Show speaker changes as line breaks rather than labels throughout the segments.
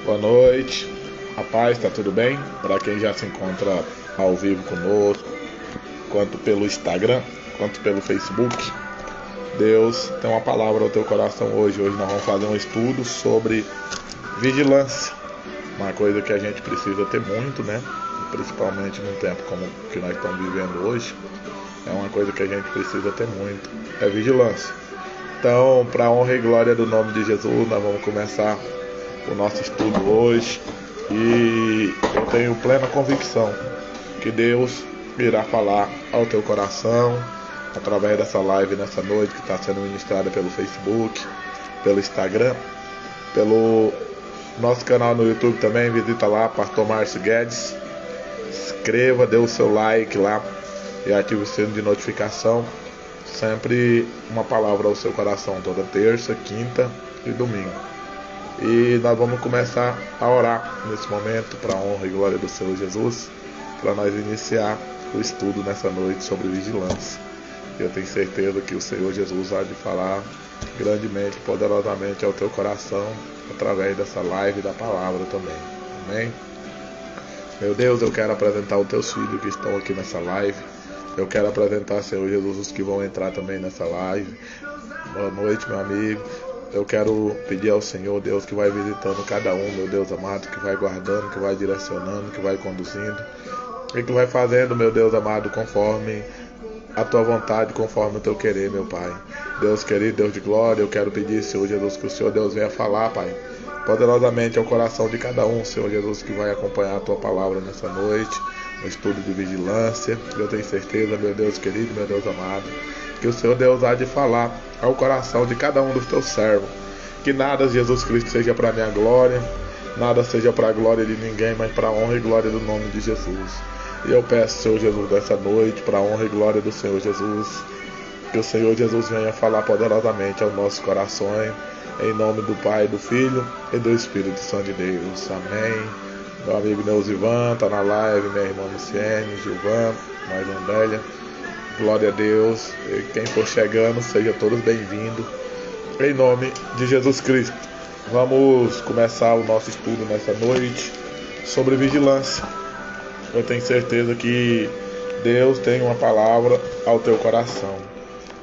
Boa noite, rapaz, tá tudo bem? Para quem já se encontra ao vivo conosco, quanto pelo Instagram, quanto pelo Facebook, Deus tem uma palavra ao teu coração hoje. Hoje nós vamos fazer um estudo sobre vigilância, uma coisa que a gente precisa ter muito, né? Principalmente num tempo como o que nós estamos vivendo hoje, é uma coisa que a gente precisa ter muito, é vigilância. Então, para a honra e glória do nome de Jesus, nós vamos começar o nosso estudo hoje, e eu tenho plena convicção que Deus irá falar ao teu coração através dessa live nessa noite que está sendo ministrada pelo Facebook, pelo Instagram, pelo nosso canal no YouTube também. Visita lá, Pastor Márcio Guedes, inscreva, dê o seu like lá e ative o sino de notificação. Sempre uma palavra ao seu coração, toda terça, quinta e domingo. E nós vamos começar a orar nesse momento para a honra e glória do Senhor Jesus, para nós iniciar o estudo nessa noite sobre vigilância. Eu tenho certeza que o Senhor Jesus há de falar grandemente, poderosamente ao teu coração através dessa live da palavra também. Amém? Meu Deus, eu quero apresentar os teus filhos que estão aqui nessa live. Eu quero apresentar, Senhor Jesus, os que vão entrar também nessa live. Boa noite, meu amigo. Eu quero pedir ao Senhor, Deus, que vai visitando cada um, meu Deus amado, que vai guardando, que vai direcionando, que vai conduzindo e que vai fazendo, meu Deus amado, conforme a tua vontade, conforme o teu querer, meu Pai. Deus querido, Deus de glória, eu quero pedir, Senhor Jesus, que o Senhor Deus venha falar, Pai, poderosamente ao coração de cada um, Senhor Jesus, que vai acompanhar a tua palavra nessa noite, no estudo de vigilância. Eu tenho certeza, meu Deus querido, meu Deus amado, que o Senhor Deus há de falar ao coração de cada um dos teus servos. Que nada, Jesus Cristo, seja para a minha glória, nada seja para a glória de ninguém, mas para a honra e glória do nome de Jesus. E eu peço, Senhor Jesus, dessa noite, para a honra e glória do Senhor Jesus, que o Senhor Jesus venha falar poderosamente aos nossos corações, em nome do Pai, do Filho e do Espírito Santo de Deus. Amém. Meu amigo Neuzivan está na live, minha irmã Luciene, Gilvan, mais Andélia. Glória a Deus. E quem for chegando, seja todos bem-vindos. Em nome de Jesus Cristo. Vamos começar o nosso estudo nessa noite sobre vigilância. Eu tenho certeza que Deus tem uma palavra ao teu coração.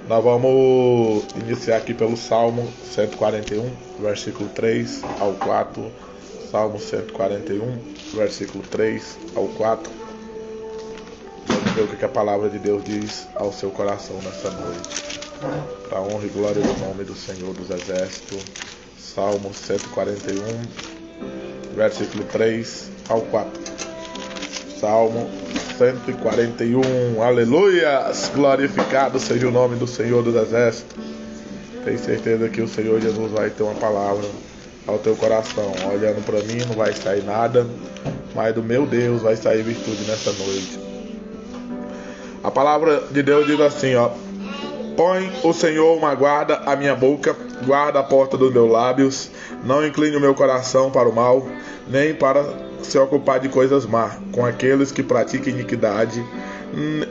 Nós vamos iniciar aqui pelo Salmo 141, versículo 3 ao 4. Salmo 141, versículo 3 ao 4. Vamos ver o que a palavra de Deus diz ao seu coração nessa noite. Para a honra e glória do nome do Senhor dos Exércitos. Salmo 141, versículo 3 ao 4. Salmo 141, aleluias! Glorificado seja o nome do Senhor dos Exércitos. Tenho certeza que o Senhor Jesus vai ter uma palavra ao teu coração. Olhando para mim não vai sair nada, mas do meu Deus vai sair virtude nessa noite. A palavra de Deus diz assim, ó: põe o Senhor uma guarda à minha boca, guarda a porta dos meus lábios, não incline o meu coração para o mal, nem para se ocupar de coisas más, com aqueles que praticam iniquidade,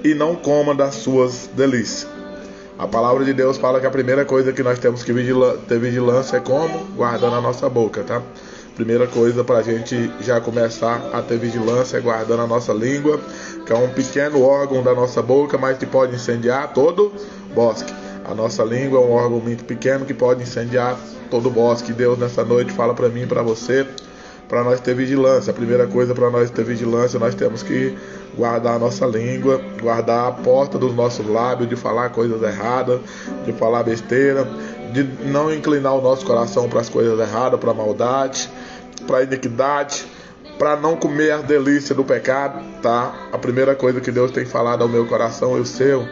e não coma das suas delícias. A palavra de Deus fala que a primeira coisa que nós temos que ter vigilância é como? Guardando a nossa boca, tá? Primeira coisa para a gente já começar a ter vigilância é guardando a nossa língua, que é um pequeno órgão da nossa boca, mas que pode incendiar todo bosque. A nossa língua é um órgão muito pequeno que pode incendiar todo bosque. Deus nessa noite fala para mim e para você, para nós ter vigilância. A primeira coisa para nós ter vigilância, nós temos que guardar a nossa língua, guardar a porta dos nossos lábios, de falar coisas erradas, de falar besteira, de não inclinar o nosso coração para as coisas erradas, para a maldade, para a iniquidade, para não comer as delícias do pecado, tá? A primeira coisa que Deus tem falado ao meu coração e o seu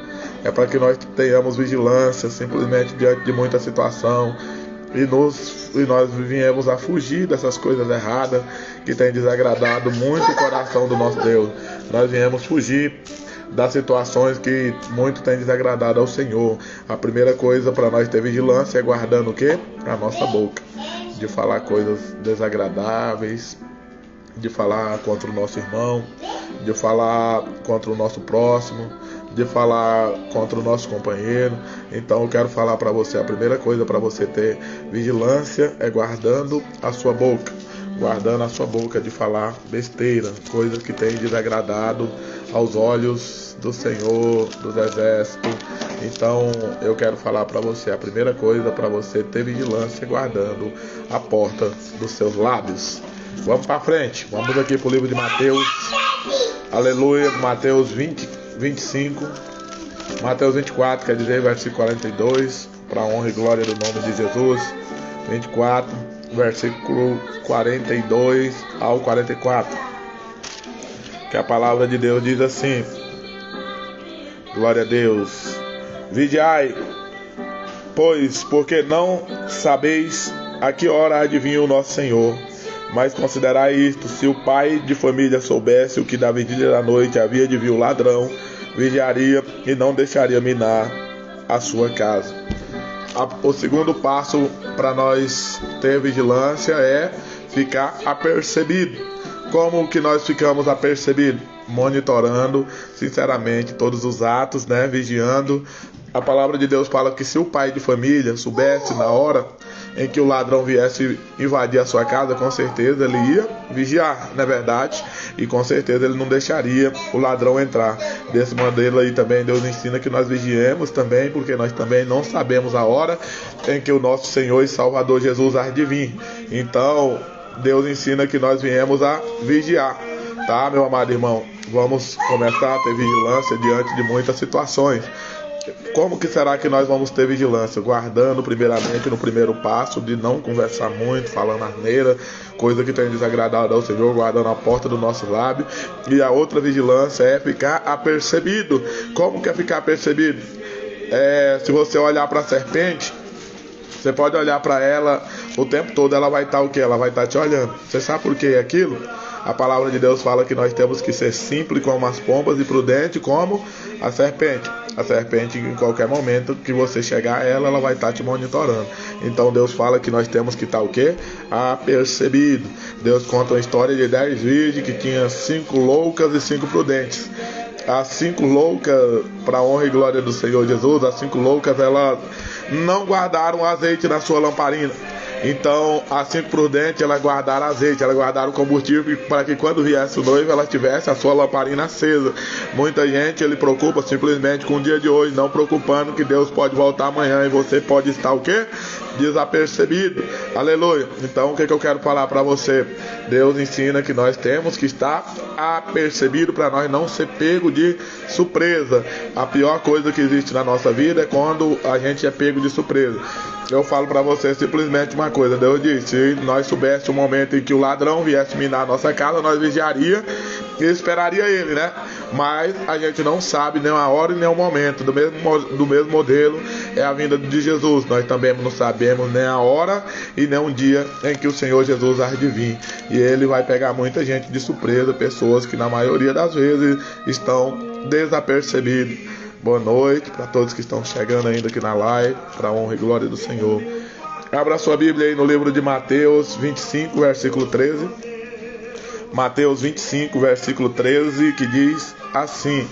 é para que nós tenhamos vigilância, simplesmente diante de muita situação, e nós viemos a fugir dessas coisas erradas que tem desagradado muito o coração do nosso Deus. Nós viemos fugir das situações que muito tem desagradado ao Senhor. A primeira coisa para nós ter vigilância é guardando o quê? A nossa boca, de falar coisas desagradáveis, de falar contra o nosso irmão, de falar contra o nosso próximo, de falar contra o nosso companheiro. Então eu quero falar para você, a primeira coisa para você ter vigilância é guardando a sua boca. guardando a sua boca de falar besteira, coisas que têm desagradado aos olhos do Senhor dos Exércitos. Então eu quero falar para você, a primeira coisa para você ter vigilância guardando a porta dos seus lábios. Vamos para frente, vamos aqui para o livro de Mateus, aleluia, Mateus 20, 25, Mateus 24, quer dizer, versículo 42, para a honra e glória do nome de Jesus, 24, versículo 42 ao 44, que a palavra de Deus diz assim, glória a Deus, vigiai, pois, porque não sabeis a que hora há de vir o nosso Senhor. Mas considerai isto, se o pai de família soubesse o que da vigília da noite havia de vir o ladrão, vigiaria e não deixaria minar a sua casa. O segundo passo para nós ter vigilância é ficar apercebido. Como que nós ficamos apercebidos? Monitorando, sinceramente, todos os atos, vigiando. A palavra de Deus fala que se o pai de família soubesse na hora em que o ladrão viesse invadir a sua casa, com certeza ele ia vigiar, não é verdade? E com certeza ele não deixaria o ladrão entrar. Desse modelo aí também Deus ensina que nós vigiemos também, porque nós também não sabemos a hora em que o nosso Senhor e Salvador Jesus há de vir. Então Deus ensina que nós viemos a vigiar, tá, meu amado irmão? Vamos começar a ter vigilância diante de muitas situações. Como que será que nós vamos ter vigilância? Guardando primeiramente no primeiro passo de não conversar muito, falando asneira, coisa que tem desagradado ao Senhor, guardando a porta do nosso lábio. E a outra vigilância é ficar apercebido. Como que é ficar apercebido? Se você olhar para a serpente, você pode olhar para ela o tempo todo, ela vai estar o quê? Ela vai estar te olhando. Você sabe por que aquilo? A palavra de Deus fala que nós temos que ser simples como as pombas e prudente como a serpente. A serpente, em qualquer momento que você chegar a ela, ela vai estar te monitorando. Então Deus fala que nós temos que estar o quê? Apercebido. Deus conta uma história de 10 virgens que tinha 5 loucas e 5 prudentes. As 5 loucas, para a honra e glória do Senhor Jesus, as 5 loucas, elas não guardaram azeite na sua lamparina. Então, as 5 prudentes, elas guardaram azeite, elas guardaram combustível para que quando viesse o noivo, ela tivesse a sua lamparina acesa. Muita gente, ele preocupa simplesmente com o dia de hoje, não preocupando que Deus pode voltar amanhã e você pode estar o quê? Desapercebido. Aleluia. Então, o que eu quero falar para você? Deus ensina que nós temos que estar apercebido para nós não ser pego de surpresa. A pior coisa que existe na nossa vida é quando a gente é pego de surpresa. Eu falo para você simplesmente uma coisa. Deus disse, se nós soubéssemos o momento em que o ladrão viesse minar a nossa casa, nós vigiaria e esperaria ele, Mas a gente não sabe nem a hora e nem o momento. Do mesmo modelo é a vinda de Jesus. Nós também não sabemos nem a hora e nem um dia em que o Senhor Jesus há de vir. E ele vai pegar muita gente de surpresa, pessoas que na maioria das vezes estão desapercebidos. Boa noite para todos que estão chegando ainda aqui na live, para a honra e glória do Senhor. Abra sua Bíblia aí no livro de Mateus 25, versículo 13. Mateus 25, versículo 13, que diz assim,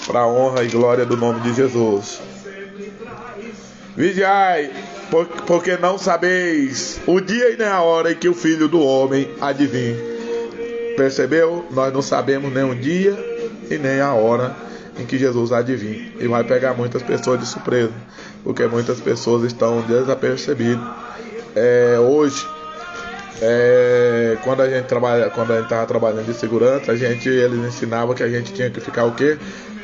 para a honra e glória do nome de Jesus. Vigiai, porque não sabeis o dia e nem a hora em que o Filho do Homem há de vir. Percebeu? Nós não sabemos nem o dia e nem a hora em que Jesus há de vir. E vai pegar muitas pessoas de surpresa, porque muitas pessoas estão desapercebidas. Hoje, quando a gente estava trabalhando de segurança, eles ensinavam que a gente tinha que ficar o quê?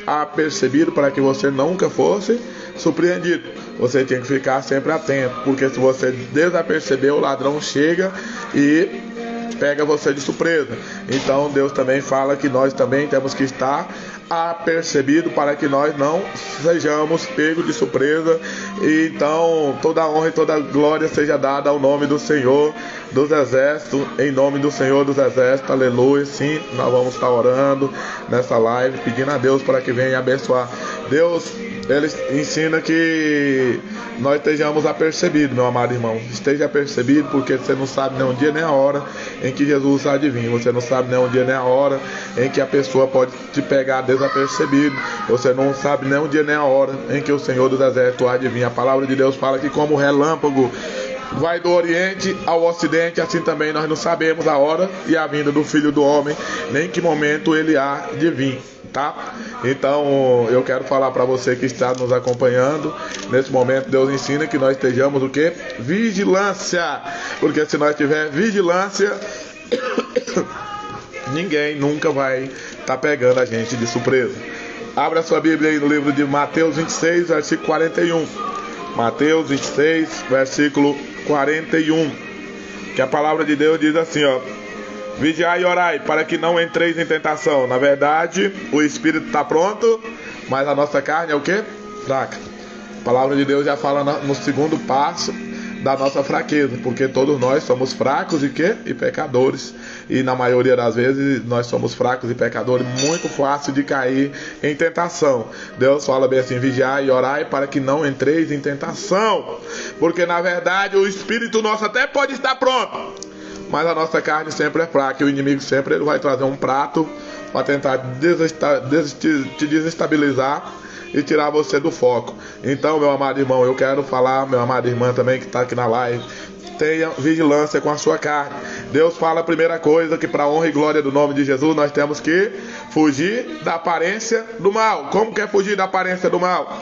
Apercebido, para que você nunca fosse surpreendido. Você tinha que ficar sempre atento, porque se você desaperceber, o ladrão chega e pega você de surpresa. Então Deus também fala que nós também temos que estar apercebido para que nós não sejamos pegos de surpresa. E então toda a honra e toda a glória seja dada ao nome do Senhor dos Exércitos, em nome do Senhor dos Exércitos, aleluia. Sim, nós vamos estar orando nessa live, pedindo a Deus para que venha abençoar. Deus, ele ensina que nós estejamos apercebidos, meu amado irmão. Esteja apercebido, porque você não sabe nem o dia nem a hora em que Jesus há de vir. Você não sabe nem o dia nem a hora em que a pessoa pode te pegar desapercebido. Você não sabe nem o dia nem a hora em que o Senhor dos Exércitos há de vir. A palavra de Deus fala que como relâmpago vai do Oriente ao Ocidente, assim também nós não sabemos a hora e a vinda do Filho do Homem, nem que momento ele há de vir, tá? Então eu quero falar para você que está nos acompanhando. Nesse momento Deus ensina que nós estejamos o quê? Vigilância, porque se nós tiver vigilância, ninguém nunca vai estar pegando a gente de surpresa. Abra sua Bíblia aí no livro de Mateus 26, versículo 41. Mateus 26, versículo 41. Que a palavra de Deus diz assim, ó: vigiai e orai, para que não entreis em tentação. Na verdade, o espírito está pronto, mas a nossa carne é o quê? Fraca. A palavra de Deus já fala no segundo passo da nossa fraqueza, porque todos nós somos fracos e quê? E pecadores. E na maioria das vezes nós somos fracos e pecadores, muito fácil de cair em tentação. Deus fala bem assim: vigiai e orai para que não entreis em tentação, porque na verdade o espírito nosso até pode estar pronto, mas a nossa carne sempre é fraca, e o inimigo sempre ele vai trazer um prato para tentar te desestabilizar e tirar você do foco. Então, meu amado irmão, eu quero falar, meu amado irmã também que está aqui na live, tenha vigilância com a sua carne. Deus fala a primeira coisa, que para a honra e glória do nome de Jesus, nós temos que fugir da aparência do mal. Como que é fugir da aparência do mal?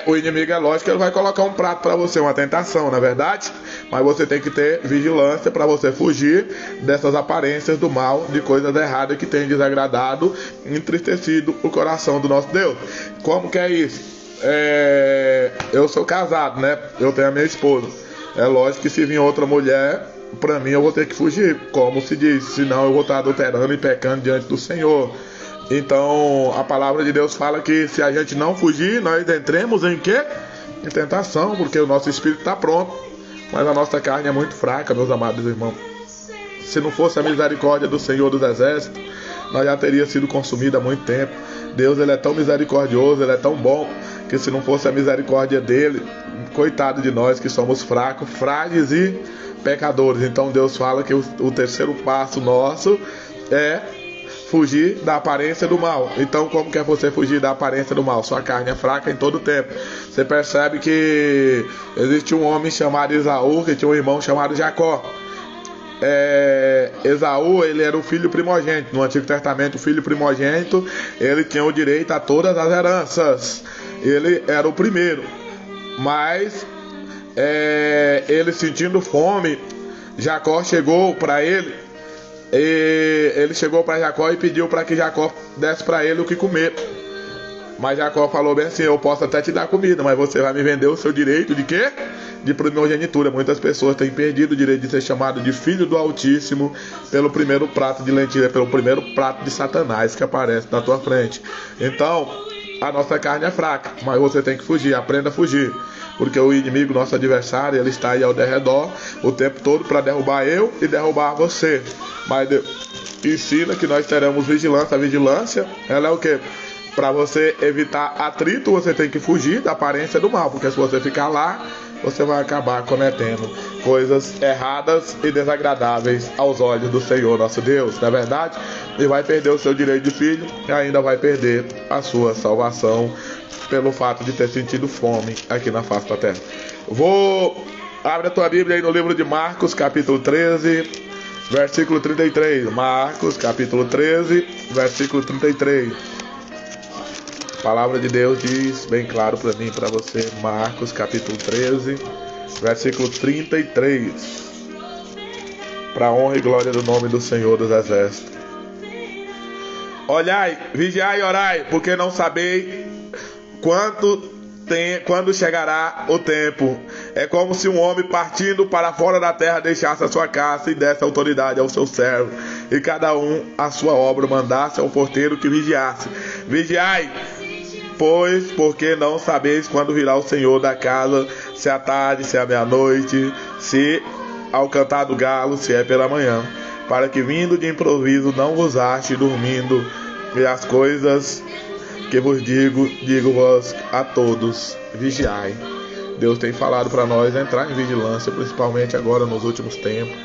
O inimigo, é lógico que ele vai colocar um prato para você, uma tentação, na verdade, mas você tem que ter vigilância para você fugir dessas aparências do mal, de coisas erradas que tem desagradado, entristecido o coração do nosso Deus. Como que é isso? Eu sou casado, né? Eu tenho a minha esposa. É lógico que se vir outra mulher, para mim eu vou ter que fugir, como se diz, senão eu vou estar adulterando e pecando diante do Senhor. Então a palavra de Deus fala que se a gente não fugir, nós entremos em quê? Em tentação, porque o nosso espírito está pronto, mas a nossa carne é muito fraca, meus amados irmãos. Se não fosse a misericórdia do Senhor dos Exércitos, nós já teria sido consumido há muito tempo. Deus, ele é tão misericordioso, ele é tão bom, que se não fosse a misericórdia dele, coitado de nós que somos fracos, frágeis e pecadores. Então Deus fala que o terceiro passo nosso é fugir da aparência do mal. Então, como que é você fugir da aparência do mal? Sua carne é fraca em todo tempo. Você percebe que existe um homem chamado Esaú, que tinha um irmão chamado Jacó. Esaú, ele era o filho primogênito. No Antigo Testamento, o filho primogênito, ele tinha o direito a todas as heranças. Ele era o primeiro. Mas, ele sentindo fome, Jacó chegou para ele. Ele chegou para Jacó e pediu para que Jacó desse para ele o que comer. Mas Jacó falou bem assim: eu posso até te dar comida, mas você vai me vender o seu direito de quê? De primogenitura. Muitas pessoas têm perdido o direito de ser chamado de filho do Altíssimo pelo primeiro prato de lentilha, pelo primeiro prato de Satanás que aparece na tua frente. Então, a nossa carne é fraca, mas você tem que fugir, aprenda a fugir. Porque o inimigo, nosso adversário, ele está aí ao derredor o tempo todo para derrubar eu e derrubar você. Mas Deus ensina que nós teremos vigilância. A vigilância, ela é o quê? Para você evitar atrito, você tem que fugir da aparência do mal. Porque se você ficar lá, você vai acabar cometendo coisas erradas e desagradáveis aos olhos do Senhor nosso Deus, não é verdade? E vai perder o seu direito de filho e ainda vai perder a sua salvação pelo fato de ter sentido fome aqui na face da terra. Abre a tua Bíblia aí no livro de Marcos, capítulo 13, versículo 33. Marcos, capítulo 13, versículo 33. A palavra de Deus diz bem claro para mim e para você. Marcos, capítulo 13, versículo 33. Para a honra e glória do nome do Senhor dos Exércitos. Olhai, vigiai e orai, porque não sabeis quando chegará o tempo. É como se um homem partindo para fora da terra deixasse a sua casa e desse autoridade ao seu servo, e cada um a sua obra mandasse ao porteiro que vigiasse. Vigiai, pois, porque não sabeis quando virá o Senhor da casa, se à tarde, se à meia-noite, se ao cantar do galo, se é pela manhã, para que vindo de improviso não vos ache dormindo. E as coisas que vos digo-vos a todos: vigiai. Deus tem falado para nós entrar em vigilância, principalmente agora nos últimos tempos,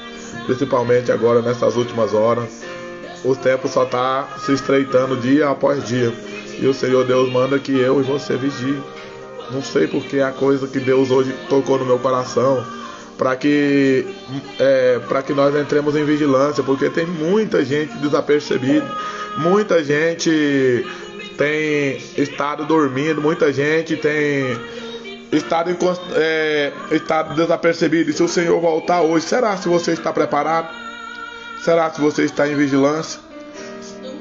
principalmente agora nessas últimas horas. O tempo só está se estreitando dia após dia, e o Senhor Deus manda que eu e você vigie. Não sei porque é a coisa que Deus hoje tocou no meu coração, para que nós entremos em vigilância, porque tem muita gente desapercebida, muita gente tem estado dormindo, muita gente tem estado desapercebido. E se o Senhor voltar hoje, será se você está preparado? Será se você está em vigilância?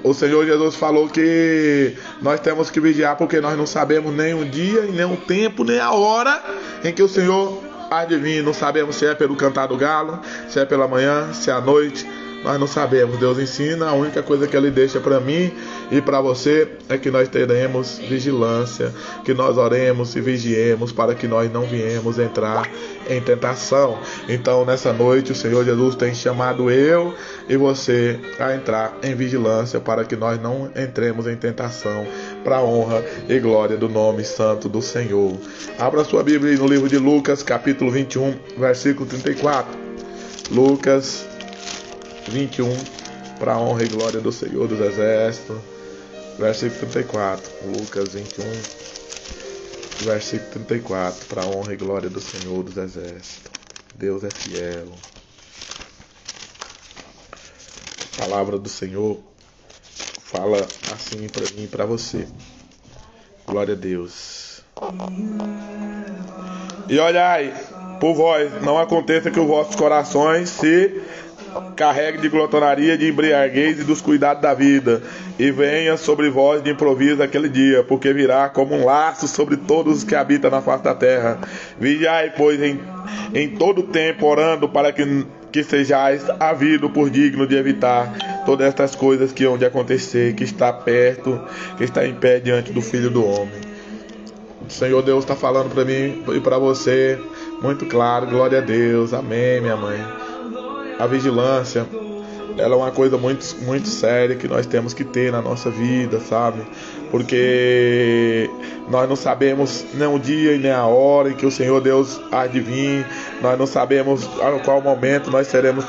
O Senhor Jesus falou que nós temos que vigiar, porque nós não sabemos nem o dia, nem o tempo, nem a hora em que o Senhor há de vir. Não sabemos se é pelo cantar do galo, se é pela manhã, se é à noite. Nós não sabemos. Deus ensina. A única coisa que Ele deixa para mim e para você é que nós teremos vigilância, que nós oremos e vigiemos para que nós não viemos entrar em tentação. Então, nessa noite, o Senhor Jesus tem chamado eu e você a entrar em vigilância para que nós não entremos em tentação, para a honra e glória do nome santo do Senhor. Abra sua Bíblia no livro de Lucas, capítulo 21, versículo 34. Lucas 21, para a honra e glória do Senhor dos Exércitos, versículo 34. Lucas 21, versículo 34, para a honra e glória do Senhor dos Exércitos. Deus é fiel. A palavra do Senhor fala assim para mim e para você. Glória a Deus. E olhai por vós, não aconteça que os vossos corações se carregue de glotonaria, de embriaguez e dos cuidados da vida, e venha sobre vós de improviso aquele dia, porque virá como um laço sobre todos os que habitam na face da terra. Vigiai, pois, em todo tempo, orando para que sejais havido por digno de evitar todas estas coisas que hão de acontecer, que está perto, que está em pé diante do Filho do Homem. O Senhor Deus está falando para mim e para você, muito claro. Glória a Deus. Amém, minha mãe. A vigilância, ela é uma coisa muito, muito séria que nós temos que ter na nossa vida, sabe? Porque nós não sabemos nem o dia e nem a hora em que o Senhor Deus há de vir. Nós não sabemos a qual momento nós seremos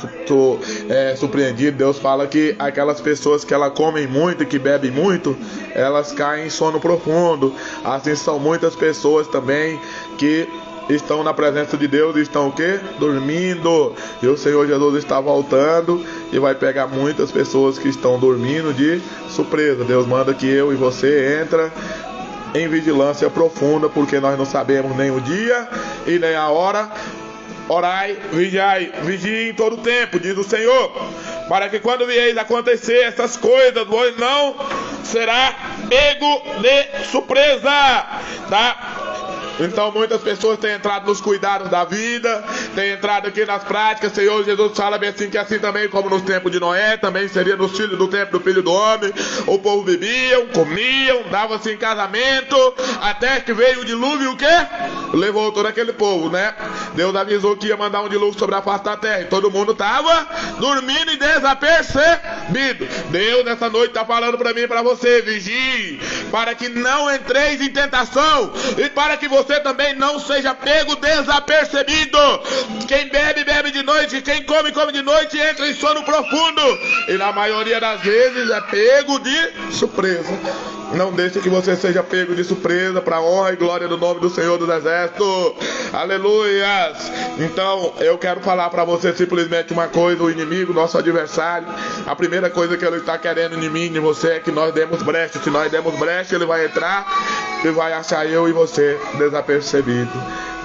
surpreendidos. Deus fala que aquelas pessoas que elas comem muito e que bebem muito, elas caem em sono profundo. Assim são muitas pessoas também que estão na presença de Deus e estão o quê? Dormindo. E o Senhor Jesus está voltando e vai pegar muitas pessoas que estão dormindo de surpresa. Deus manda que eu e você entra em vigilância profunda, porque nós não sabemos nem o dia e nem a hora. Orai, vigiai, vigie em todo o tempo, diz o Senhor, para que quando vieis acontecer essas coisas, vós não será pego de surpresa, tá? Então muitas pessoas têm entrado nos cuidados da vida, têm entrado aqui nas práticas. Senhor Jesus fala bem assim, que assim também como nos tempos de Noé, também seria nos filhos do tempo do Filho do Homem. O povo bebiam, comiam, davam-se em casamento, até que veio o dilúvio, o quê? Levou todo aquele povo, né? Deus avisou que ia mandar um dilúvio sobre a face da terra, e todo mundo estava dormindo e desapercebido. Deus nessa noite está falando para mim e para você: vigie, para que não entreis em tentação, e para que você também não seja pego desapercebido. Quem bebe, bebe de noite. Quem come, come de noite e entra em sono profundo. E na maioria das vezes é pego de surpresa. Não deixe que você seja pego de surpresa, para a honra e glória do nome do Senhor dos Exércitos. Aleluias. Então eu quero falar para você simplesmente uma coisa: o inimigo, nosso adversário, a primeira coisa que ele está querendo em mim e em você é que nós demos brecha. Se nós demos brecha, ele vai entrar e vai achar eu e você desapercebido.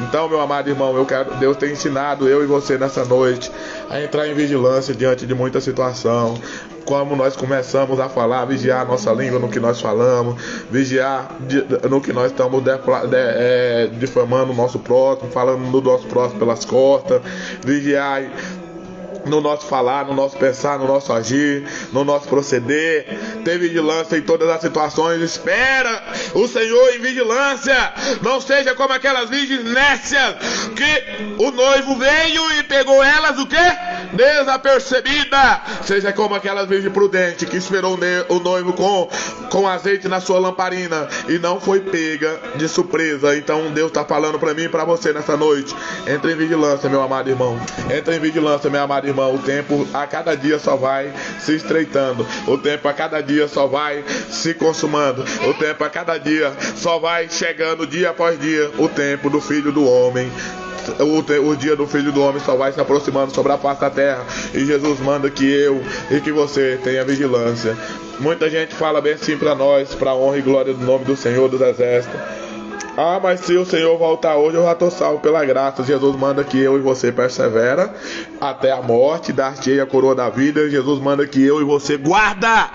Então, meu amado irmão, Deus tem ensinado eu e você nessa noite a entrar em vigilância diante de muita situação. Como nós começamos a falar, vigiar a nossa língua no que nós falamos, vigiar no que nós estamos difamando o nosso próximo, falando do nosso próximo pelas costas, vigiar no nosso falar, no nosso pensar, no nosso agir, no nosso proceder. Ter vigilância em todas as situações. Espera o Senhor em vigilância. Não seja como aquelas virgens nécias, que o noivo veio e pegou elas o quê? desapercebida. Seja como aquela virgem prudente que esperou o noivo com azeite na sua lamparina e não foi pega de surpresa. Então Deus está falando para mim e para você nessa noite. Entre em vigilância, meu amado irmão. Entre em vigilância, meu amado irmão. O tempo a cada dia só vai se estreitando. O tempo a cada dia só vai se consumando. O tempo a cada dia só vai chegando dia após dia. O tempo do Filho do Homem. O dia do Filho do Homem só vai se aproximando sobre a face da terra. E Jesus manda que eu e que você tenha vigilância. Muita gente fala bem assim para nós, para a honra e glória do nome do Senhor dos Exércitos. Ah, mas se o Senhor voltar hoje, eu já estou salvo pela graça. Jesus manda que eu e você persevera até a morte, dar-te a coroa da vida. Jesus manda que eu e você guarda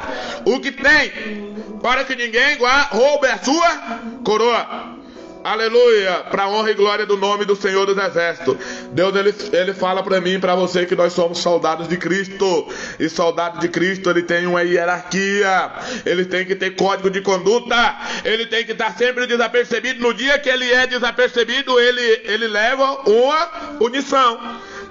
o que tem, para que ninguém roube a sua coroa. Aleluia, para a honra e glória do nome do Senhor dos Exércitos. Deus ele fala para mim e para você que nós somos soldados de Cristo. E soldado de Cristo, ele tem uma hierarquia. Ele tem que ter código de conduta. Ele tem que estar sempre desapercebido. No dia que ele é desapercebido, ele leva uma punição.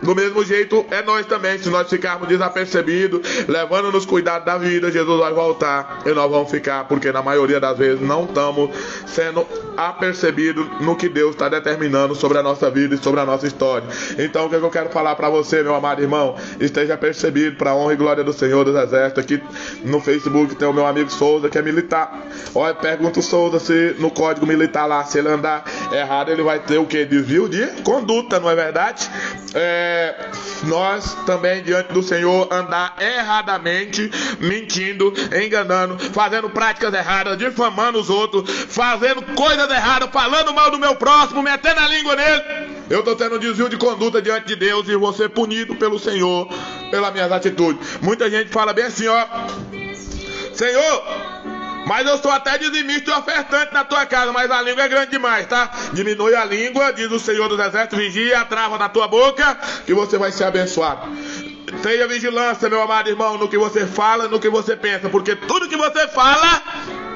Do mesmo jeito é nós também. Se nós ficarmos desapercebidos, levando nos cuidados da vida, Jesus vai voltar e nós vamos ficar, porque na maioria das vezes não estamos sendo apercebidos no que Deus está determinando sobre a nossa vida e sobre a nossa história. Então o que eu quero falar para você, meu amado irmão, esteja percebido para a honra e glória do Senhor dos Exércitos. Aqui no Facebook tem o meu amigo Souza, que é militar. Olha, pergunta o Souza se no código militar lá, se ele andar errado, ele vai ter o que? Desvio de conduta, não é verdade? Nós também diante do Senhor andar erradamente, mentindo, enganando, fazendo práticas erradas, difamando os outros, fazendo coisas erradas, falando mal do meu próximo, metendo a língua nele. Eu estou tendo um desvio de conduta diante de Deus e vou ser punido pelo Senhor pelas minhas atitudes. Muita gente fala bem assim, ó: Senhor, mas eu sou até dizimista e ofertante na tua casa, mas a língua é grande demais, tá? Diminui a língua, diz o Senhor dos Exércitos, vigia a trava na tua boca, que você vai ser abençoado. Tenha vigilância, meu amado irmão, no que você fala, no que você pensa, porque tudo que você fala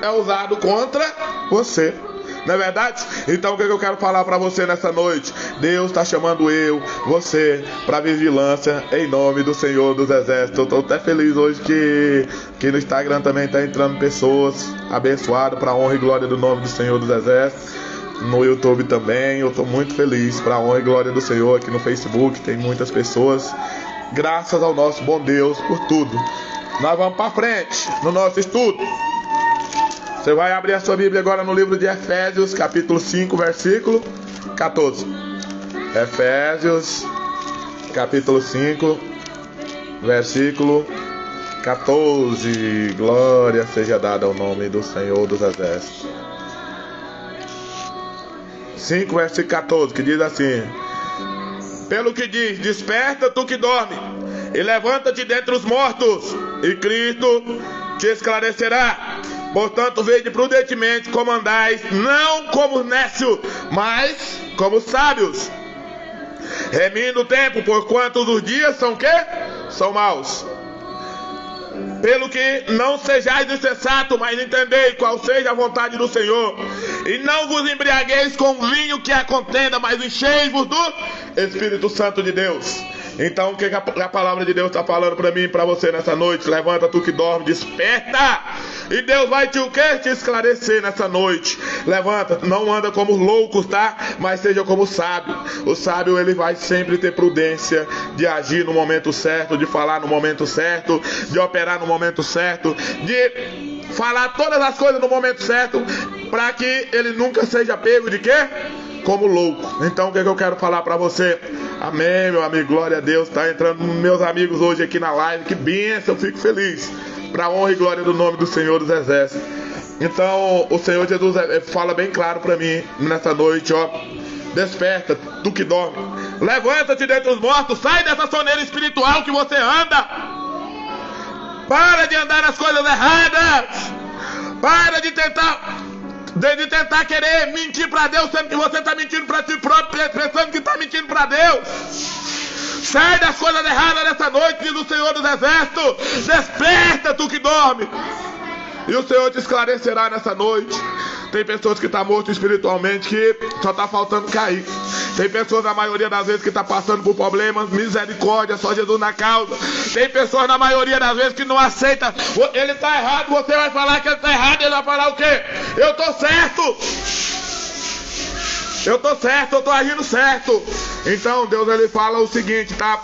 é usado contra você. Não é verdade? Então o que eu quero falar para você nessa noite? Deus está chamando você para vigilância em nome do Senhor dos Exércitos. Eu estou até feliz hoje que no Instagram também está entrando pessoas abençoadas para a honra e glória do nome do Senhor dos Exércitos. No YouTube também, eu estou muito feliz para a honra e glória do Senhor. Aqui no Facebook tem muitas pessoas. Graças ao nosso bom Deus por tudo. Nós vamos para frente no nosso estudo. Você vai abrir a sua Bíblia agora no livro de Efésios, capítulo 5, versículo 14. Efésios, capítulo 5, versículo 14. Glória seja dada ao nome do Senhor dos Exércitos. 5, versículo 14, que diz assim: pelo que diz, desperta tu que dorme, e levanta-te dentre os mortos, e Cristo te esclarecerá. Portanto, vede prudentemente como andais, não como nécios, mas como sábios, remindo o tempo, porquanto os dias são quê? São maus. Pelo que não sejais insensatos, mas entendei qual seja a vontade do Senhor. E não vos embriagueis com vinho que a contenda, mas enchei-vos do Espírito Santo de Deus. Então o que a palavra de Deus está falando para mim e para você nessa noite? Levanta tu que dorme, desperta, e Deus vai te o quê? Te esclarecer nessa noite. Levanta, não anda como loucos, tá? Mas seja como sábio. O sábio, ele vai sempre ter prudência de agir no momento certo, de falar no momento certo, de operar no momento certo, de falar todas as coisas no momento certo, para que ele nunca seja pego de quê? Como louco. Então o que eu quero falar para você? Amém, meu amigo, glória a Deus. Está entrando meus amigos hoje aqui na live, que bênção, eu fico feliz, para a honra e glória do nome do Senhor dos Exércitos. Então o Senhor Jesus fala bem claro para mim nessa noite, ó: desperta, tu que dorme, levanta-te dentre os mortos, sai dessa soneira espiritual que você anda, para de andar nas coisas erradas, para de tentar querer mentir para Deus, sendo que você está mentindo para si próprio, pensando que está mentindo para Deus. Sai das coisas erradas nessa noite, diz o Senhor dos Exércitos. Desperta, tu que dorme, e o Senhor te esclarecerá nessa noite. Tem pessoas que estão mortas espiritualmente, que só está faltando cair. Tem pessoas, na maioria das vezes, que está passando por problemas. Misericórdia, só Jesus na causa. Tem pessoas, na maioria das vezes, que não aceita. Ele está errado, você vai falar que ele está errado. Ele vai falar o quê? Eu estou certo. Eu estou agindo certo. Então Deus, ele fala o seguinte, tá?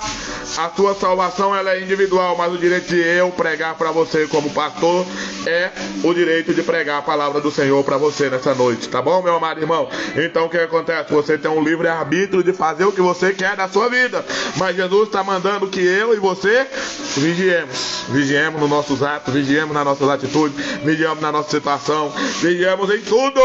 A sua salvação, ela é individual, mas o direito de eu pregar para você como pastor é o direito de pregar a palavra do Senhor para você nessa noite, tá bom, meu amado irmão? Então o que acontece? Você tem um livre arbítrio de fazer o que você quer da sua vida, mas Jesus está mandando que eu e você vigiemos nos nossos atos, vigiemos nas nossas atitudes, vigiemos na nossa situação, vigiemos em tudo.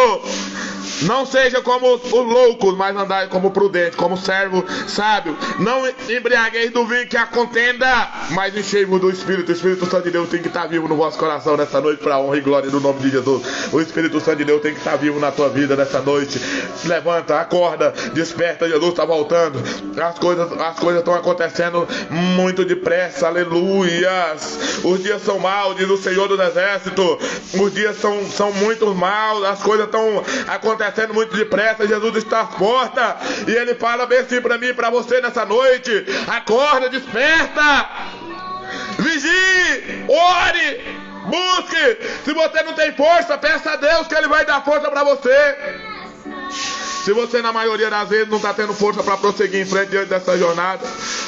Não seja como os loucos, mas andai como prudente, como servo sábio. Não embriagueis do vinho que a contenda, mas enchei-vos do Espírito. O Espírito Santo de Deus tem que estar vivo no vosso coração nessa noite, para a honra e glória do nome de Jesus. O Espírito Santo de Deus tem que estar vivo na tua vida nessa noite. Levanta, acorda, desperta, Jesus está voltando. As coisas estão acontecendo muito depressa, aleluias. Os dias são maus, diz o Senhor dos Exércitos. Os dias são muito maus, as coisas estão acontecendo muito depressa. Jesus está às portas e ele fala bem assim para mim e para você nessa noite: acorda, desperta, vigie, ore, busque. Se você não tem força, peça a Deus que ele vai dar força para você. Se você, na maioria das vezes, não está tendo força para prosseguir em frente diante dessa jornada,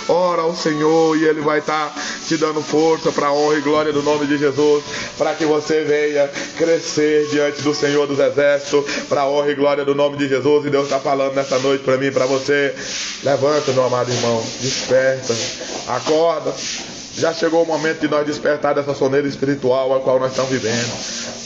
ora ao Senhor e ele vai estar te dando força para a honra e glória do nome de Jesus, para que você venha crescer diante do Senhor dos Exércitos, para a honra e glória do nome de Jesus. E Deus está falando nessa noite para mim e para você: levanta, meu amado irmão, desperta, acorda. Já chegou o momento de nós despertar dessa soneira espiritual a qual nós estamos vivendo,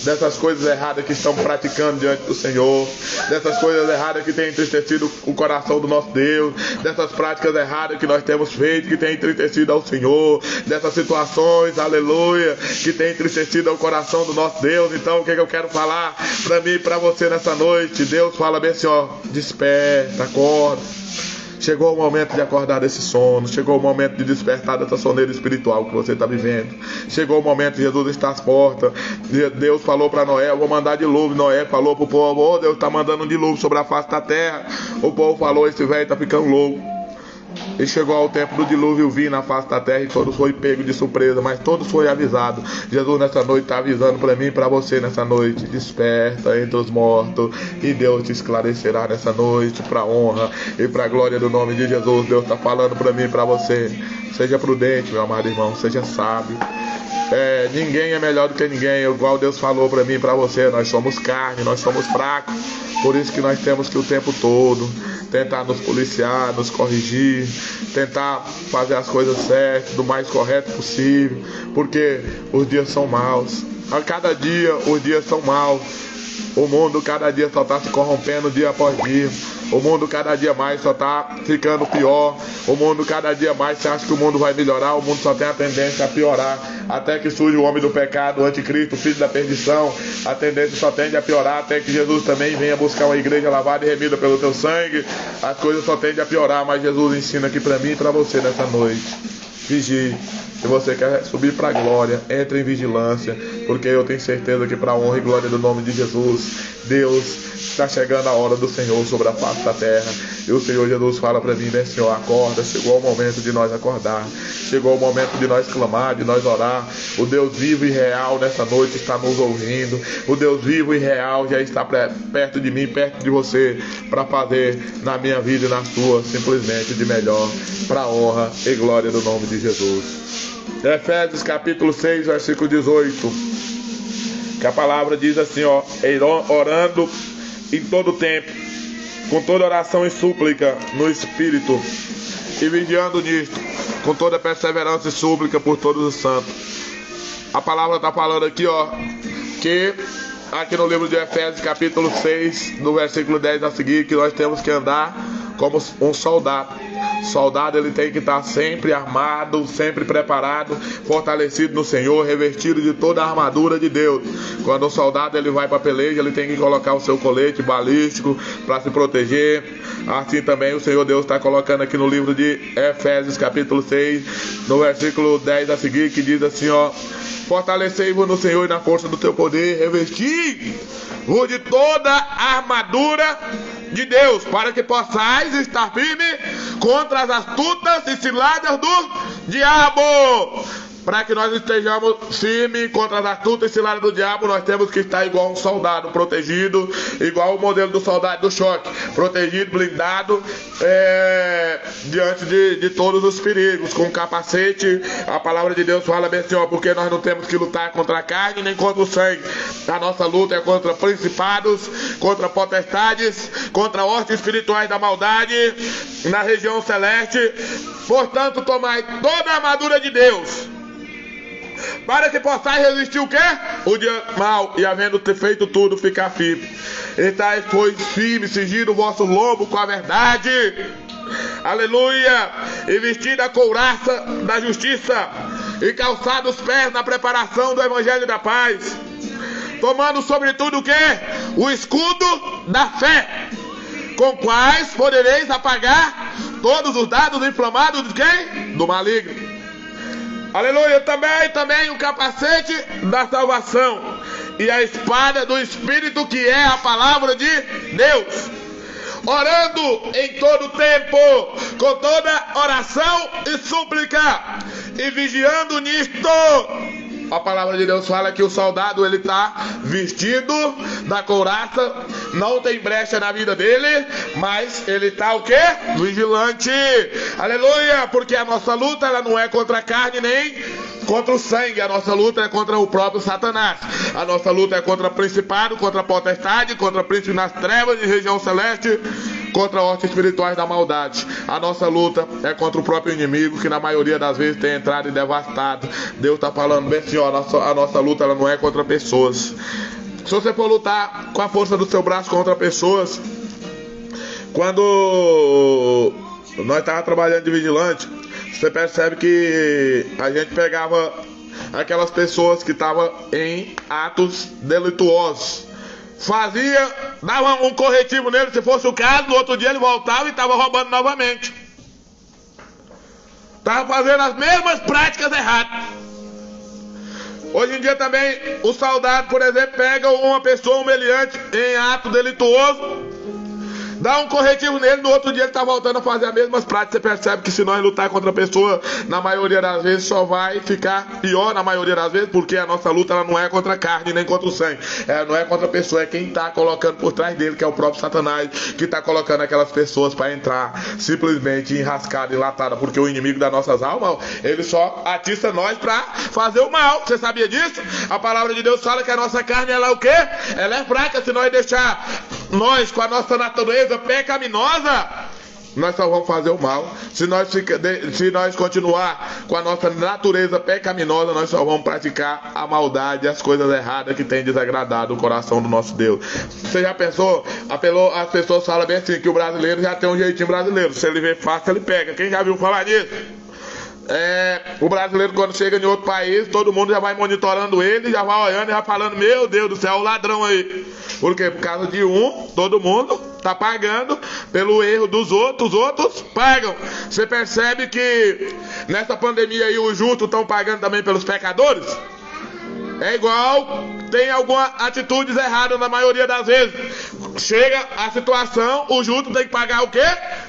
dessas coisas erradas que estamos praticando diante do Senhor, dessas coisas erradas que têm entristecido o coração do nosso Deus, dessas práticas erradas que nós temos feito, que têm entristecido ao Senhor, dessas situações, aleluia, que têm entristecido o coração do nosso Deus. Então o que eu quero falar para mim e para você nessa noite? Deus fala bem assim, ó: desperta, acorda. Chegou o momento de acordar desse sono. Chegou o momento de despertar dessa soneira espiritual que você está vivendo. Chegou o momento de Jesus estar às portas. Deus falou para Noé: eu vou mandar dilúvio. Noé falou para o povo: oh, Deus está mandando um dilúvio sobre a face da terra. O povo falou: esse velho está ficando louco. E chegou ao tempo do dilúvio vir na face da terra e todos foram pegos de surpresa, mas todos foram avisados. Jesus nessa noite está avisando para mim e para você nessa noite: desperta entre os mortos e Deus te esclarecerá nessa noite, para a honra e para a glória do nome de Jesus. Deus está falando para mim e para você: seja prudente, meu amado irmão, seja sábio. Ninguém é melhor do que ninguém, igual Deus falou para mim e para você. Nós somos carne, nós somos fracos, por isso que nós temos que o tempo todo tentar nos policiar, nos corrigir, tentar fazer as coisas certas, do mais correto possível, porque os dias são maus. A cada dia os dias são maus. O mundo cada dia só está se corrompendo dia após dia. O mundo cada dia mais só está ficando pior. O mundo cada dia mais, você acha que o mundo vai melhorar? O mundo só tem a tendência a piorar. Até que surge o homem do pecado, o anticristo, o filho da perdição. A tendência só tende a piorar, até que Jesus também venha buscar uma igreja lavada e remida pelo teu sangue. As coisas só tendem a piorar, mas Jesus ensina aqui para mim e para você nessa noite: vigie. Se você quer subir para a glória, entre em vigilância, porque eu tenho certeza que para a honra e glória do nome de Jesus, Deus, está chegando a hora do Senhor sobre a face da terra. E o Senhor Jesus fala para mim, né, Senhor, acorda. Chegou o momento de nós acordar. Chegou o momento de nós clamar, de nós orar. O Deus vivo e real nessa noite está nos ouvindo. O Deus vivo e real já está perto de mim, perto de você, para fazer na minha vida e na sua simplesmente de melhor, para a honra e glória do nome de Jesus. Efésios capítulo 6, versículo 18, que a palavra diz assim, ó: orando em todo tempo, com toda oração e súplica no Espírito, e vigiando nisto, com toda perseverança e súplica por todos os santos. A palavra está falando aqui, ó, que aqui no livro de Efésios capítulo 6, no versículo 10 a seguir, que nós temos que andar como um soldado. Soldado, ele tem que estar sempre armado, sempre preparado, fortalecido no Senhor, revestido de toda a armadura de Deus. Quando o soldado ele vai para a peleja, ele tem que colocar o seu colete balístico para se proteger. Assim também o Senhor Deus está colocando aqui no livro de Efésios capítulo 6, no versículo 10 a seguir, que diz assim, ó: fortalecei-vos no Senhor e na força do teu poder, revesti-vos de toda a armadura de Deus, para que possais estar firme contra as astutas e ciladas do diabo. Para que nós estejamos firmes contra as astutas e ciladas do diabo, nós temos que estar igual um soldado, protegido, igual o modelo do soldado do choque, protegido, blindado, diante de todos os perigos, com capacete. A palavra de Deus fala bem assim, ó, porque nós não temos que lutar contra a carne nem contra o sangue. A nossa luta é contra principados, contra potestades, contra hostes espirituais da maldade na região celeste. Portanto, tomai toda a armadura de Deus, para que possais resistir o quê? O dia mal, e havendo feito tudo, ficar firme. Estais, pois, firmes, cingindo o vosso lombo com a verdade. Aleluia! E vestindo a couraça da justiça, e calçados os pés na preparação do evangelho da paz. Tomando sobretudo o quê? O escudo da fé, com quais podereis apagar todos os dados inflamados de quem? Do maligno. Aleluia, também o capacete da salvação e a espada do Espírito, que é a palavra de Deus, orando em todo tempo, com toda oração e súplica, e vigiando nisto. A palavra de Deus fala que o soldado, ele está vestido da couraça, não tem brecha na vida dele, mas ele está o quê? Vigilante. Aleluia, porque a nossa luta, ela não é contra a carne nem contra o sangue. A nossa luta é contra o próprio Satanás. A nossa luta é contra principado, contra potestade, contra príncipe nas trevas de região celeste, contra hostes espirituais da maldade. A nossa luta é contra o próprio inimigo, que na maioria das vezes tem entrado e devastado. Deus está falando bem assim, ó, a nossa luta, ela não é contra pessoas. Se você for lutar com a força do seu braço contra pessoas, quando nós estávamos trabalhando de vigilante, você percebe que a gente pegava aquelas pessoas que estavam em atos delituosos, dava um corretivo nele, se fosse o caso, no outro dia ele voltava e estava roubando novamente. Estava fazendo as mesmas práticas erradas. Hoje em dia também, o soldado, por exemplo, pega uma pessoa humilhante em ato delituoso, dá um corretivo nele, no outro dia ele está voltando a fazer as mesmas práticas. Você percebe que se nós lutar contra a pessoa, na maioria das vezes só vai ficar pior, na maioria das vezes, porque a nossa luta, ela não é contra a carne nem contra o sangue, não é contra a pessoa, é quem está colocando por trás dele, que é o próprio Satanás, que está colocando aquelas pessoas para entrar simplesmente enrascada e latada, porque o inimigo das nossas almas, ele só atiça nós para fazer o mal. Você sabia disso? A palavra de Deus fala que a nossa carne, ela é o quê? Ela é fraca. Se nós deixar nós com a nossa natureza pecaminosa, nós só vamos fazer o mal. Se nós continuar com a nossa natureza pecaminosa, nós só vamos praticar a maldade, as coisas erradas que tem desagradado o coração do nosso Deus. Você já pensou? As pessoas falam bem assim, que o brasileiro já tem um jeitinho brasileiro. Se ele vê fácil, ele pega. Quem já viu falar disso? O brasileiro, quando chega em outro país, todo mundo já vai monitorando ele, já vai olhando e já falando, meu Deus do céu, o ladrão aí. Por quê? Por causa de todo mundo está pagando pelo erro dos outros, os outros pagam. Você percebe que nessa pandemia aí os justos estão pagando também pelos pecadores? É igual, tem algumas atitudes erradas na maioria das vezes. Chega a situação, o justo tem que pagar o quê?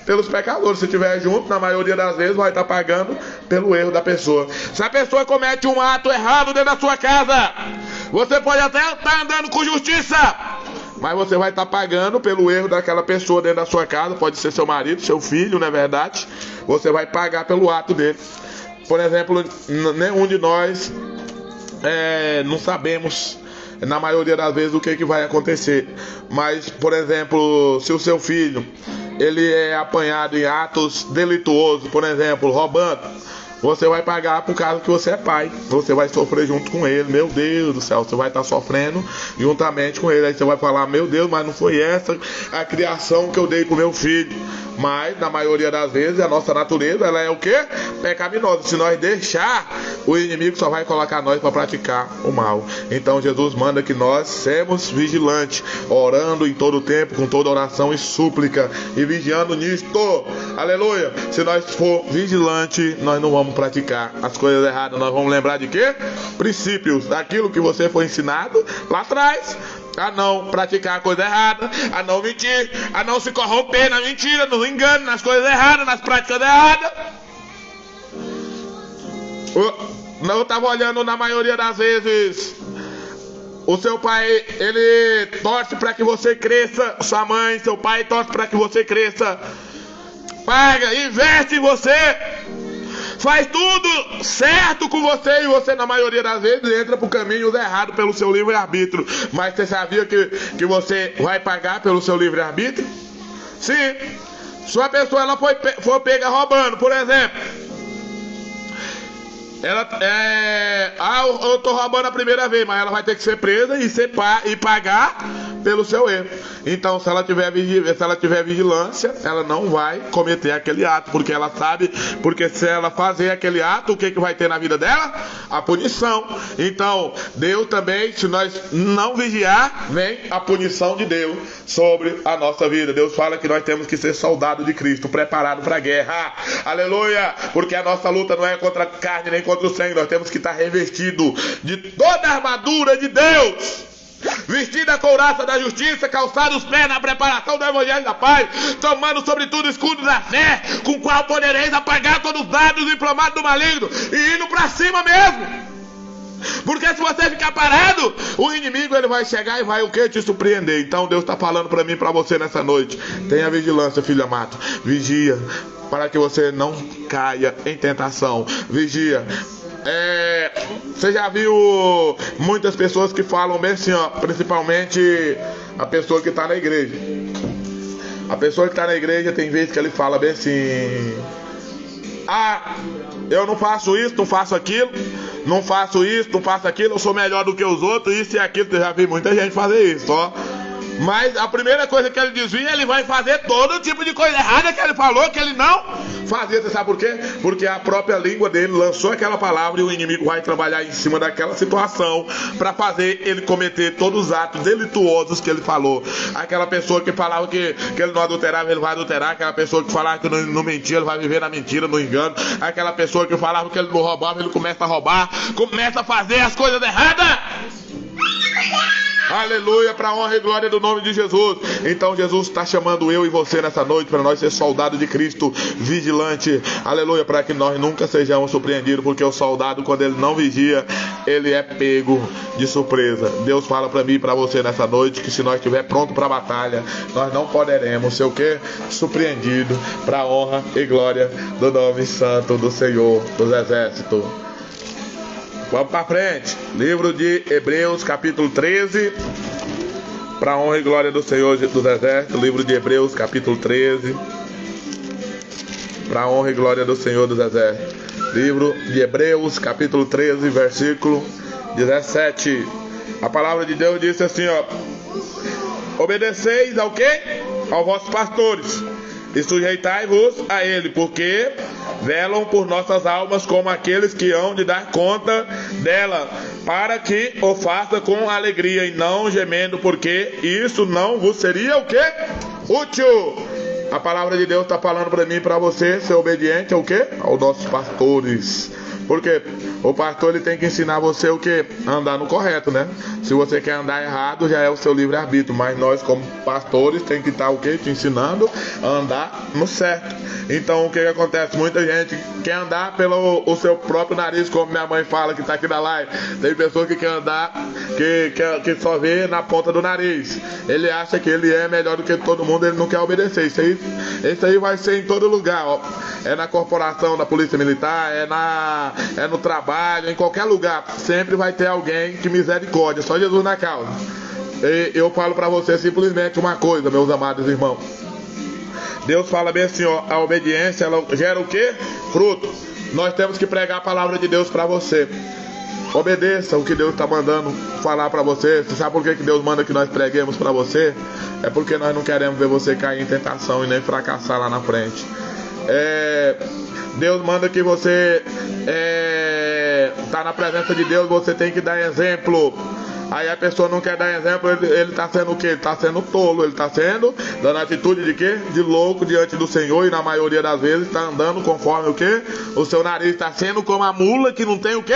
Pelos pecadores. Se estiver junto, na maioria das vezes vai estar pagando pelo erro da pessoa. Se a pessoa comete um ato errado dentro da sua casa, você pode até estar andando com justiça, mas você vai estar pagando pelo erro daquela pessoa dentro da sua casa. Pode ser seu marido, seu filho, não é verdade? Você vai pagar pelo ato dele. Por exemplo, nenhum de nós não sabemos, na maioria das vezes, o que vai acontecer. Mas, por exemplo, se o seu filho ele é apanhado em atos delituosos, por exemplo, roubando, você vai pagar por causa que você é pai. Você vai sofrer junto com ele. Meu Deus do céu, você vai estar sofrendo juntamente com ele. Aí você vai falar, meu Deus, mas não foi essa a criação que eu dei pro meu filho. Mas, na maioria das vezes, a nossa natureza, ela é o quê? Pecaminosa. Se nós deixar, o inimigo só vai colocar nós para praticar o mal. Então, Jesus manda que nós sejamos vigilantes, orando em todo o tempo, com toda oração e súplica, e vigiando nisto. Aleluia! Se nós for vigilante, nós não vamos praticar as coisas erradas. Nós vamos lembrar de quê? Princípios, daquilo que você foi ensinado lá atrás. a não praticar a coisa errada, a não mentir, a não se corromper na mentira, no engano, nas coisas erradas, nas práticas erradas. Eu estava olhando, na maioria das vezes, o seu pai, ele torce para que você cresça, sua mãe, seu pai torce para que você cresça, paga, investe em você, faz tudo certo com você, e você, na maioria das vezes, entra pro caminho errado pelo seu livre-arbítrio. Mas você sabia que você vai pagar pelo seu livre-arbítrio? Sim. Se uma pessoa ela for pega roubando, por exemplo, eu tô roubando a primeira vez, mas ela vai ter que ser presa e pagar pelo seu erro. Então, se ela tiver vigilância, ela não vai cometer aquele ato, porque ela sabe, porque se ela fazer aquele ato, o que vai ter na vida dela? A punição. Então, Deus também, se nós não vigiar, vem a punição de Deus sobre a nossa vida. Deus fala que nós temos que ser soldado de Cristo, preparado para a guerra. Aleluia! Porque a nossa luta não é contra a carne nem contra o sangue. Nós temos que estar revestido de toda a armadura de Deus, vestido a couraça da justiça, calçado os pés na preparação do evangelho da paz, tomando sobretudo o escudo da fé, com o qual podereis apagar todos os dados inflamados do maligno, e indo para cima mesmo. Porque se você ficar parado, o inimigo ele vai chegar e vai o que? Te surpreender. Então Deus está falando para mim e para você nessa noite: tenha vigilância, filho amado. Vigia para que você não caia em tentação. Vigia. Você já viu muitas pessoas que falam bem assim, ó, principalmente a pessoa que está na igreja. A pessoa que está na igreja tem vezes que ele fala bem assim: eu não faço isso, não faço aquilo, não faço isso, não faço aquilo, eu sou melhor do que os outros, isso e aquilo. Eu já vi muita gente fazer isso, ó. Mas a primeira coisa que ele desvia, ele vai fazer todo tipo de coisa errada que ele falou que ele não fazia. Você sabe por quê? Porque a própria língua dele lançou aquela palavra, e o inimigo vai trabalhar em cima daquela situação para fazer ele cometer todos os atos delituosos que ele falou. Aquela pessoa que falava que ele não adulterava, ele vai adulterar. Aquela pessoa que falava que não mentia, ele vai viver na mentira, no engano. Aquela pessoa que falava que ele não roubava, ele começa a roubar, começa a fazer as coisas erradas. Aleluia, para a honra e glória do nome de Jesus. Então Jesus está chamando eu e você nessa noite para nós ser soldados de Cristo, vigilante. Aleluia, para que nós nunca sejamos surpreendidos, porque o soldado, quando ele não vigia, ele é pego de surpresa. Deus fala para mim e para você nessa noite que se nós estiver pronto para a batalha, nós não poderemos ser o quê? Surpreendido, para a honra e glória do nome santo do Senhor dos Exércitos. Vamos para frente. Livro de Hebreus, capítulo 13. Para a honra e glória do Senhor dos Exércitos. Livro de Hebreus, capítulo 13. Para a honra e glória do Senhor dos Exércitos. Livro de Hebreus, capítulo 13, versículo 17. A palavra de Deus disse assim, ó: obedeceis ao quê? Aos vossos pastores, e sujeitai-vos a ele, porque velam por nossas almas como aqueles que hão de dar conta dela, para que o faça com alegria e não gemendo, porque isso não vos seria o quê? Útil. A palavra de Deus está falando para mim e para você ser obediente ao quê? Aos nossos pastores. Porque o pastor ele tem que ensinar você o que? Andar no correto, né? Se você quer andar errado, já é o seu livre-arbítrio. Mas nós, como pastores, tem que estar o quê? Te ensinando a andar no certo. Então, o que acontece? Muita gente quer andar pelo o seu próprio nariz, como minha mãe fala, que está aqui na live. Tem pessoa que quer andar, que só vê na ponta do nariz. Ele acha que ele é melhor do que todo mundo, ele não quer obedecer. Isso aí vai ser em todo lugar, ó. É na corporação da polícia militar, é no trabalho, em qualquer lugar. Sempre vai ter alguém que misericórdia, só Jesus na causa. E eu falo para você simplesmente uma coisa, meus amados irmãos. Deus fala bem assim, ó, a obediência ela gera o quê? Fruto. Nós temos que pregar a palavra de Deus para você. Obedeça o que Deus está mandando falar para você. Você sabe por que Deus manda que nós preguemos para você? É porque nós não queremos ver você cair em tentação e nem fracassar lá na frente. Deus manda que você está na presença de Deus, você tem que dar exemplo. Aí a pessoa não quer dar exemplo, ele está sendo o quê? Ele está sendo tolo, ele está sendo, dando atitude de quê? De louco diante do Senhor, e na maioria das vezes está andando conforme o quê? O seu nariz está sendo como a mula que não tem o quê?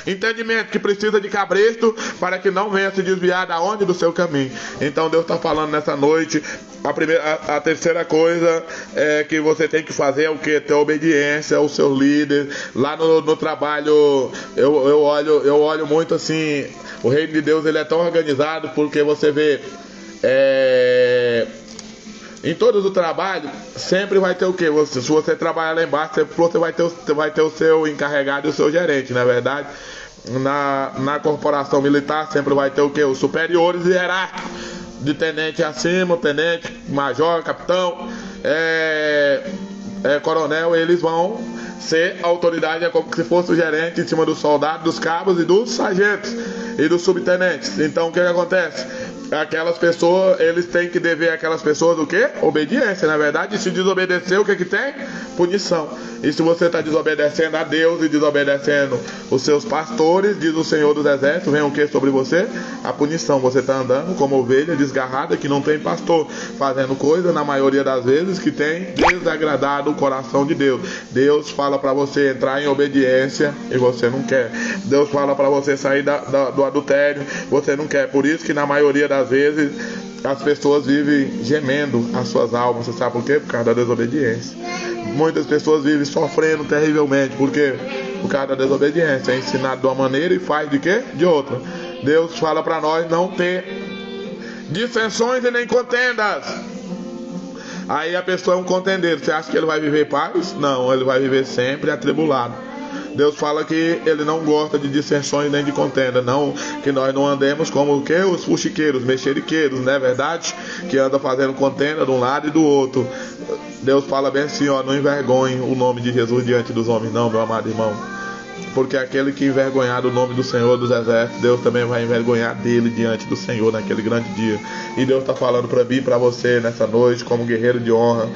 Entendimento, que precisa de cabresto para que não venha se desviar da onde? Do seu caminho. Então Deus está falando nessa noite, a terceira coisa é que você tem que fazer é o quê? Ter obediência aos seus líderes. Lá no trabalho, eu olho muito assim, o reino de Deus ele é tão organizado, porque você vê em todos os trabalhos sempre vai ter o quê? Se você trabalhar lá embaixo, você vai ter o seu encarregado e o seu gerente, não é verdade? Na corporação militar sempre vai ter o quê? Os superiores hierárquicos, de tenente acima, tenente, major, capitão, coronel. Eles vão ser autoridade, é como se fosse o gerente em cima dos soldados, dos cabos e dos sargentos e dos subtenentes. Então o que acontece? Aquelas pessoas, eles têm que dever aquelas pessoas o quê? Obediência, na verdade. E se desobedecer, o que tem? Punição. E se você está desobedecendo a Deus e desobedecendo os seus pastores, diz o Senhor dos Exércitos, vem o que sobre você? A punição. Você está andando como ovelha desgarrada que não tem pastor, fazendo coisa, na maioria das vezes, que tem desagradado o coração de Deus. Deus fala para você entrar em obediência e você não quer. Deus fala para você sair do adultério, você não quer. Por isso que na maioria das vezes as pessoas vivem gemendo as suas almas. Você sabe por quê? Por causa da desobediência. Muitas pessoas vivem sofrendo terrivelmente. Por quê? Por causa da desobediência. É ensinado de uma maneira e faz de quê? De outra. Deus fala para nós não ter dissensões e nem contendas. Aí a pessoa é um contendeiro. Você acha que ele vai viver paz? Não, ele vai viver sempre atribulado. Deus fala que ele não gosta de dissensões nem de contenda, não, que nós não andemos como o que? Os fuxiqueiros, mexeriqueiros, não é verdade? Que anda fazendo contenda de um lado e do outro. Deus fala bem assim, ó, não envergonhe o nome de Jesus diante dos homens, não, meu amado irmão. Porque aquele que envergonhar o nome do Senhor dos Exércitos, Deus também vai envergonhar dele diante do Senhor naquele grande dia. E Deus está falando para mim e para você nessa noite, como guerreiro de honra,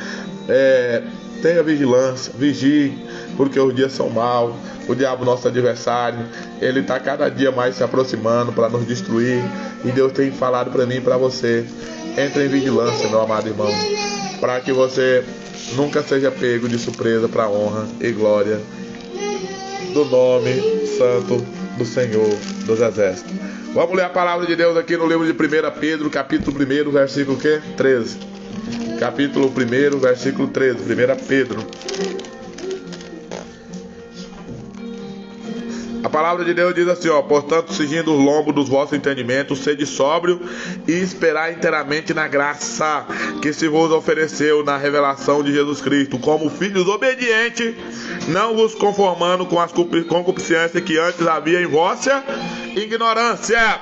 tenha vigilância, vigie, porque os dias são maus. O diabo, nosso adversário, ele está cada dia mais se aproximando para nos destruir. E Deus tem falado para mim e para você, entre em vigilância, meu amado irmão, para que você nunca seja pego de surpresa, para a honra e glória do nome santo do Senhor dos Exércitos. Vamos ler a palavra de Deus aqui no livro de 1 Pedro, capítulo 1, versículo 13. Capítulo 1, versículo 13. 1 Pedro. A palavra de Deus diz assim, ó: portanto, seguindo o lombo dos vossos entendimentos, sede sóbrio e esperar inteiramente na graça que se vos ofereceu na revelação de Jesus Cristo, como filhos obedientes, não vos conformando com as concupiscências que antes havia em vossa ignorância,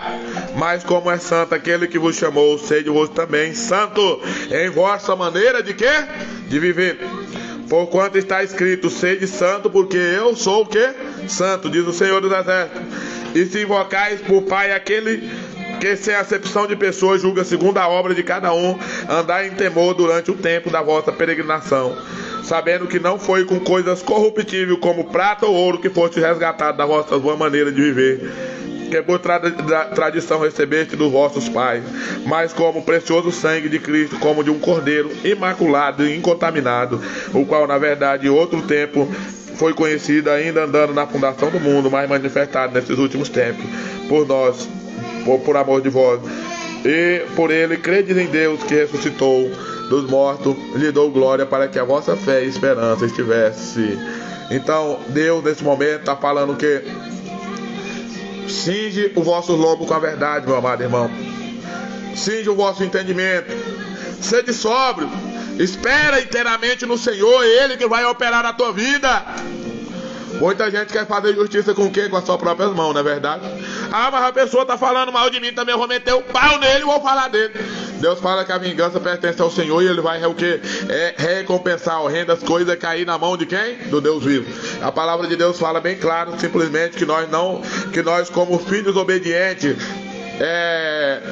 mas como é santo aquele que vos chamou, sede vos também santo em vossa maneira de quê? De viver. Porquanto está escrito, sede santo, porque eu sou o quê? Santo, diz o Senhor dos Exércitos. E se invocais por Pai aquele que sem acepção de pessoas julga segundo a obra de cada um, andai em temor durante o tempo da vossa peregrinação, sabendo que não foi com coisas corruptíveis como prata ou ouro que foste resgatado da vossa boa maneira de viver, que por tradição recebeste dos vossos pais, mas como precioso sangue de Cristo, como de um cordeiro imaculado e incontaminado, o qual na verdade em outro tempo foi conhecido, ainda andando na fundação do mundo, mas manifestado nesses últimos tempos por nós, por amor de vós. E por ele credes em Deus que ressuscitou dos mortos, lhe dou glória para que a vossa fé e esperança estivesse. Então Deus nesse momento está falando que cinge o vosso lombo com a verdade, meu amado irmão. Cinge o vosso entendimento. Sede sóbrio. Espera inteiramente no Senhor. É Ele que vai operar na tua vida. Muita gente quer fazer justiça com o quê? Com as suas próprias mãos, não é verdade? Ah, mas a pessoa está falando mal de mim também, eu vou meter o pau nele e vou falar dele. Deus fala que a vingança pertence ao Senhor e Ele vai o quê? Recompensar horrendas coisas, cair na mão de quem? Do Deus vivo. A palavra de Deus fala bem claro, simplesmente, que nós como filhos obedientes,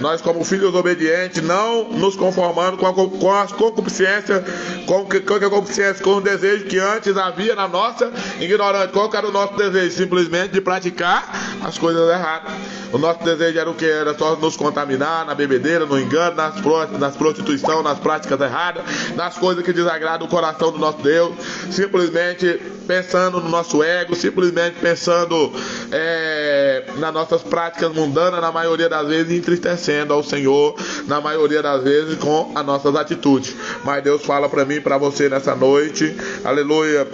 nós como filhos obedientes, não nos conformando com as concupiscências, com o desejo que antes havia na nossa ignorância. Qual que era o nosso desejo? Simplesmente de praticar as coisas erradas. O nosso desejo era o que? Era só nos contaminar na bebedeira, no engano, nas prostituição, nas práticas erradas, nas coisas que desagradam o coração do nosso Deus, simplesmente pensando no nosso ego, simplesmente pensando nas nossas práticas mundanas, na maioria das vezes entristecendo ao Senhor, na maioria das vezes com as nossas atitudes. Mas Deus fala para mim e para você nessa noite, aleluia,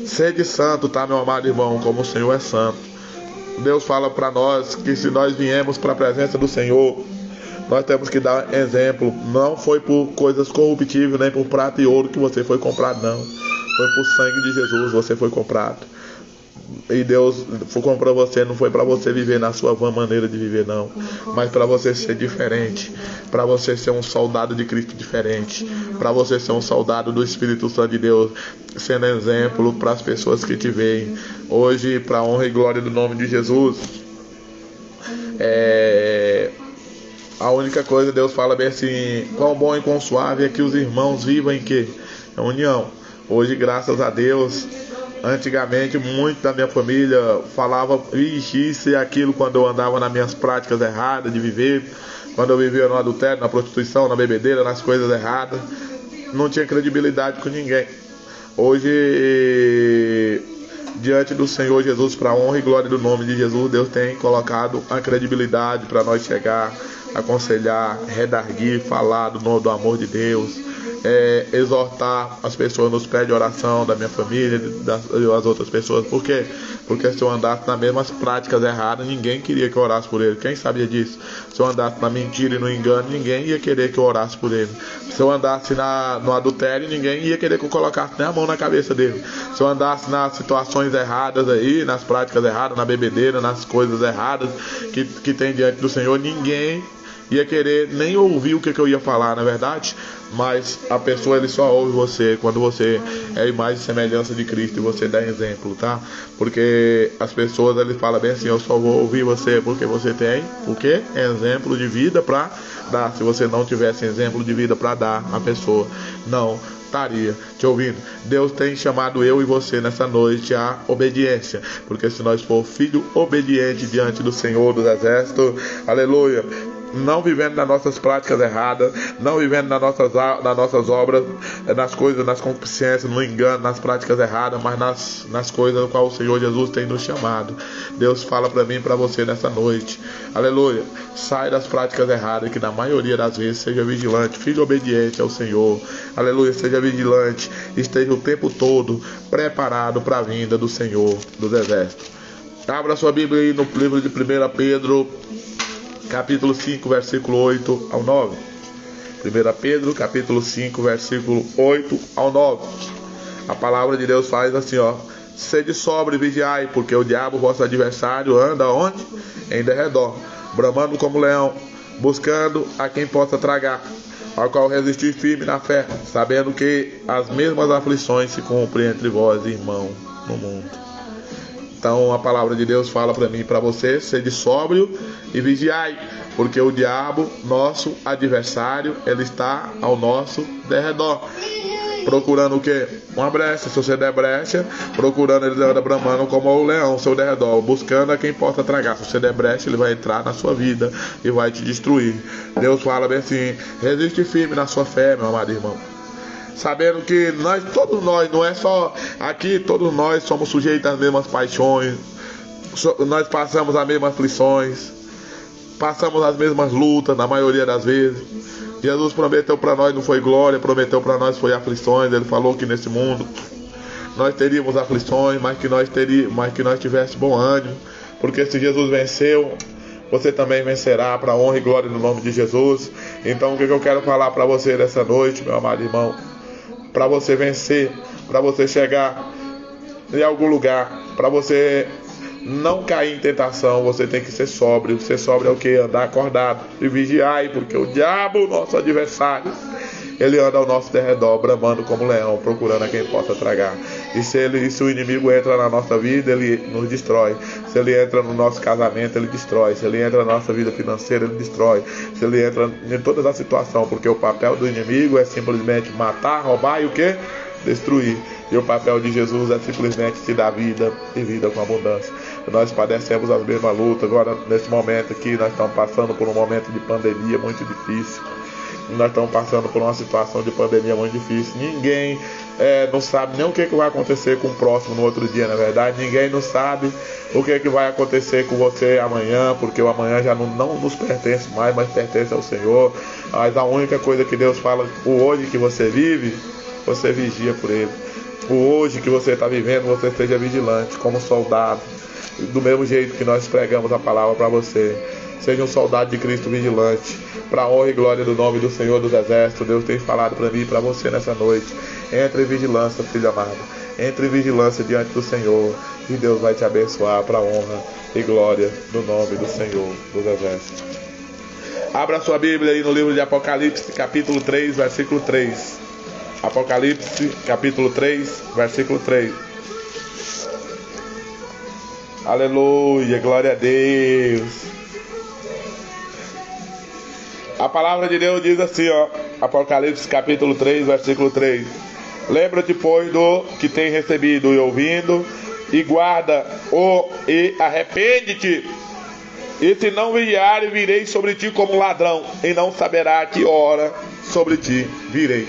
sede santo, tá, meu amado irmão, como o Senhor é santo. Deus fala para nós que se nós viemos para a presença do Senhor, nós temos que dar exemplo. Não foi por coisas corruptíveis, nem por prata e ouro que você foi comprado, não. Foi por sangue de Jesus, você foi comprado. E Deus comprou você, não foi para você viver na sua vã maneira de viver, não, mas para você ser diferente, para você ser um soldado de Cristo diferente, para você ser um soldado do Espírito Santo de Deus, sendo exemplo para as pessoas que te veem. Hoje, para a honra e glória do nome de Jesus, a única coisa, Deus fala bem assim: quão bom e quão suave é que os irmãos vivam em quê? Em união. Hoje, graças a Deus, antigamente muito da minha família falava isso e aquilo quando eu andava nas minhas práticas erradas de viver, quando eu vivia no adultério, na prostituição, na bebedeira, nas coisas erradas. Não tinha credibilidade com ninguém. Hoje, diante do Senhor Jesus, para a honra e glória do nome de Jesus, Deus tem colocado a credibilidade para nós chegar, aconselhar, redarguir, falar do amor de Deus, exortar as pessoas nos pés de oração da minha família, das outras pessoas. Por quê? Porque se eu andasse nas mesmas práticas erradas, ninguém queria que eu orasse por ele. Quem sabia disso? Se eu andasse na mentira e no engano, ninguém ia querer que eu orasse por ele. Se eu andasse no adultério, ninguém ia querer que eu colocasse nem a mão na cabeça dele. Se eu andasse nas situações erradas aí, nas práticas erradas, na bebedeira, nas coisas erradas que tem diante do Senhor, ninguém ia querer nem ouvir o que eu ia falar, na verdade. Mas a pessoa, ele só ouve você quando você é a imagem e semelhança de Cristo e você dá exemplo, tá? Porque as pessoas, eles falam bem assim: eu só vou ouvir você porque você tem o quê? Exemplo de vida para dar. Se você não tivesse exemplo de vida para dar, a pessoa não estaria te ouvindo. Deus tem chamado eu e você nessa noite à obediência, porque se nós for filho obediente diante do Senhor dos Exércitos, aleluia, não vivendo nas nossas práticas erradas, não vivendo nas nossas obras, nas coisas, nas concupiscências, no engano, nas práticas erradas, mas nas coisas no qual o Senhor Jesus tem nos chamado. Deus fala para mim e para você nessa noite, aleluia, sai das práticas erradas, que na maioria das vezes seja vigilante, filho obediente ao Senhor, aleluia, seja vigilante, esteja o tempo todo preparado para a vinda do Senhor dos Exércitos. Abra sua Bíblia aí no livro de 1 Pedro, capítulo 5, versículo 8 ao 9. 1 Pedro, capítulo 5, versículo 8 ao 9. A palavra de Deus faz assim, ó: sede sóbrio e vigiai, porque o diabo, vosso adversário, anda onde? Em derredor, bramando como leão, buscando a quem possa tragar, ao qual resistir firme na fé, sabendo que as mesmas aflições se cumprem entre vós, irmãos, no mundo. Então a palavra de Deus fala para mim e para você: sede sóbrio e vigiai, porque o diabo, nosso adversário, ele está ao nosso derredor, procurando o quê? Uma brecha. Se você der brecha, procurando, ele anda bramando como o leão ao seu derredor, buscando a quem possa tragar. Se você der brecha, ele vai entrar na sua vida e vai te destruir. Deus fala bem assim: resiste firme na sua fé, meu amado irmão, sabendo que todos nós, não é só aqui, todos nós somos sujeitos às mesmas paixões, nós passamos as mesmas aflições, passamos as mesmas lutas, na maioria das vezes. Jesus prometeu para nós, não foi glória, prometeu para nós foi aflições. Ele falou que nesse mundo nós teríamos aflições, mas que nós tivéssemos bom ânimo, porque se Jesus venceu, você também vencerá, para a honra e glória no nome de Jesus. Então o que eu quero falar para você nessa noite, meu amado irmão? Para você vencer, para você chegar em algum lugar, para você não cair em tentação, você tem que ser sóbrio. Ser sóbrio é o que? Andar acordado e vigiar, porque o diabo, nosso adversário, ele anda ao nosso derredor, bramando como leão, procurando a quem possa tragar. E se o inimigo entra na nossa vida, ele nos destrói. Se ele entra no nosso casamento, ele destrói. Se ele entra na nossa vida financeira, ele destrói. Se ele entra em todas as situações, porque o papel do inimigo é simplesmente matar, roubar e o quê? Destruir. E o papel de Jesus é simplesmente te dar vida e vida com abundância. Nós padecemos as mesmas lutas. Agora, nesse momento aqui, nós estamos passando por um momento de pandemia muito difícil. Nós estamos passando por uma situação de pandemia muito difícil. Ninguém não sabe nem o que vai acontecer com o próximo no outro dia, na verdade. Ninguém não sabe o que vai acontecer com você amanhã, porque o amanhã já não nos pertence mais, mas pertence ao Senhor. Mas a única coisa que Deus fala, o hoje que você vive, você vigia por ele. O hoje que você está vivendo, você esteja vigilante, como soldado. Do mesmo jeito que nós pregamos a palavra para você. Seja um soldado de Cristo vigilante, para a honra e glória do nome do Senhor dos Exércitos. Deus tem falado para mim e para você nessa noite. Entre em vigilância, filho amado. Entre em vigilância diante do Senhor. E Deus vai te abençoar para a honra e glória do nome do Senhor dos Exércitos. Abra sua Bíblia aí no livro de Apocalipse, capítulo 3, versículo 3. Apocalipse, capítulo 3, versículo 3. Aleluia, glória a Deus. A palavra de Deus diz assim, Apocalipse capítulo 3, versículo 3. Lembra-te, pois, do que tem recebido e ouvindo, e guarda-o e arrepende-te. E se não vigiares, virei sobre ti como ladrão, e não saberá que hora sobre ti virei.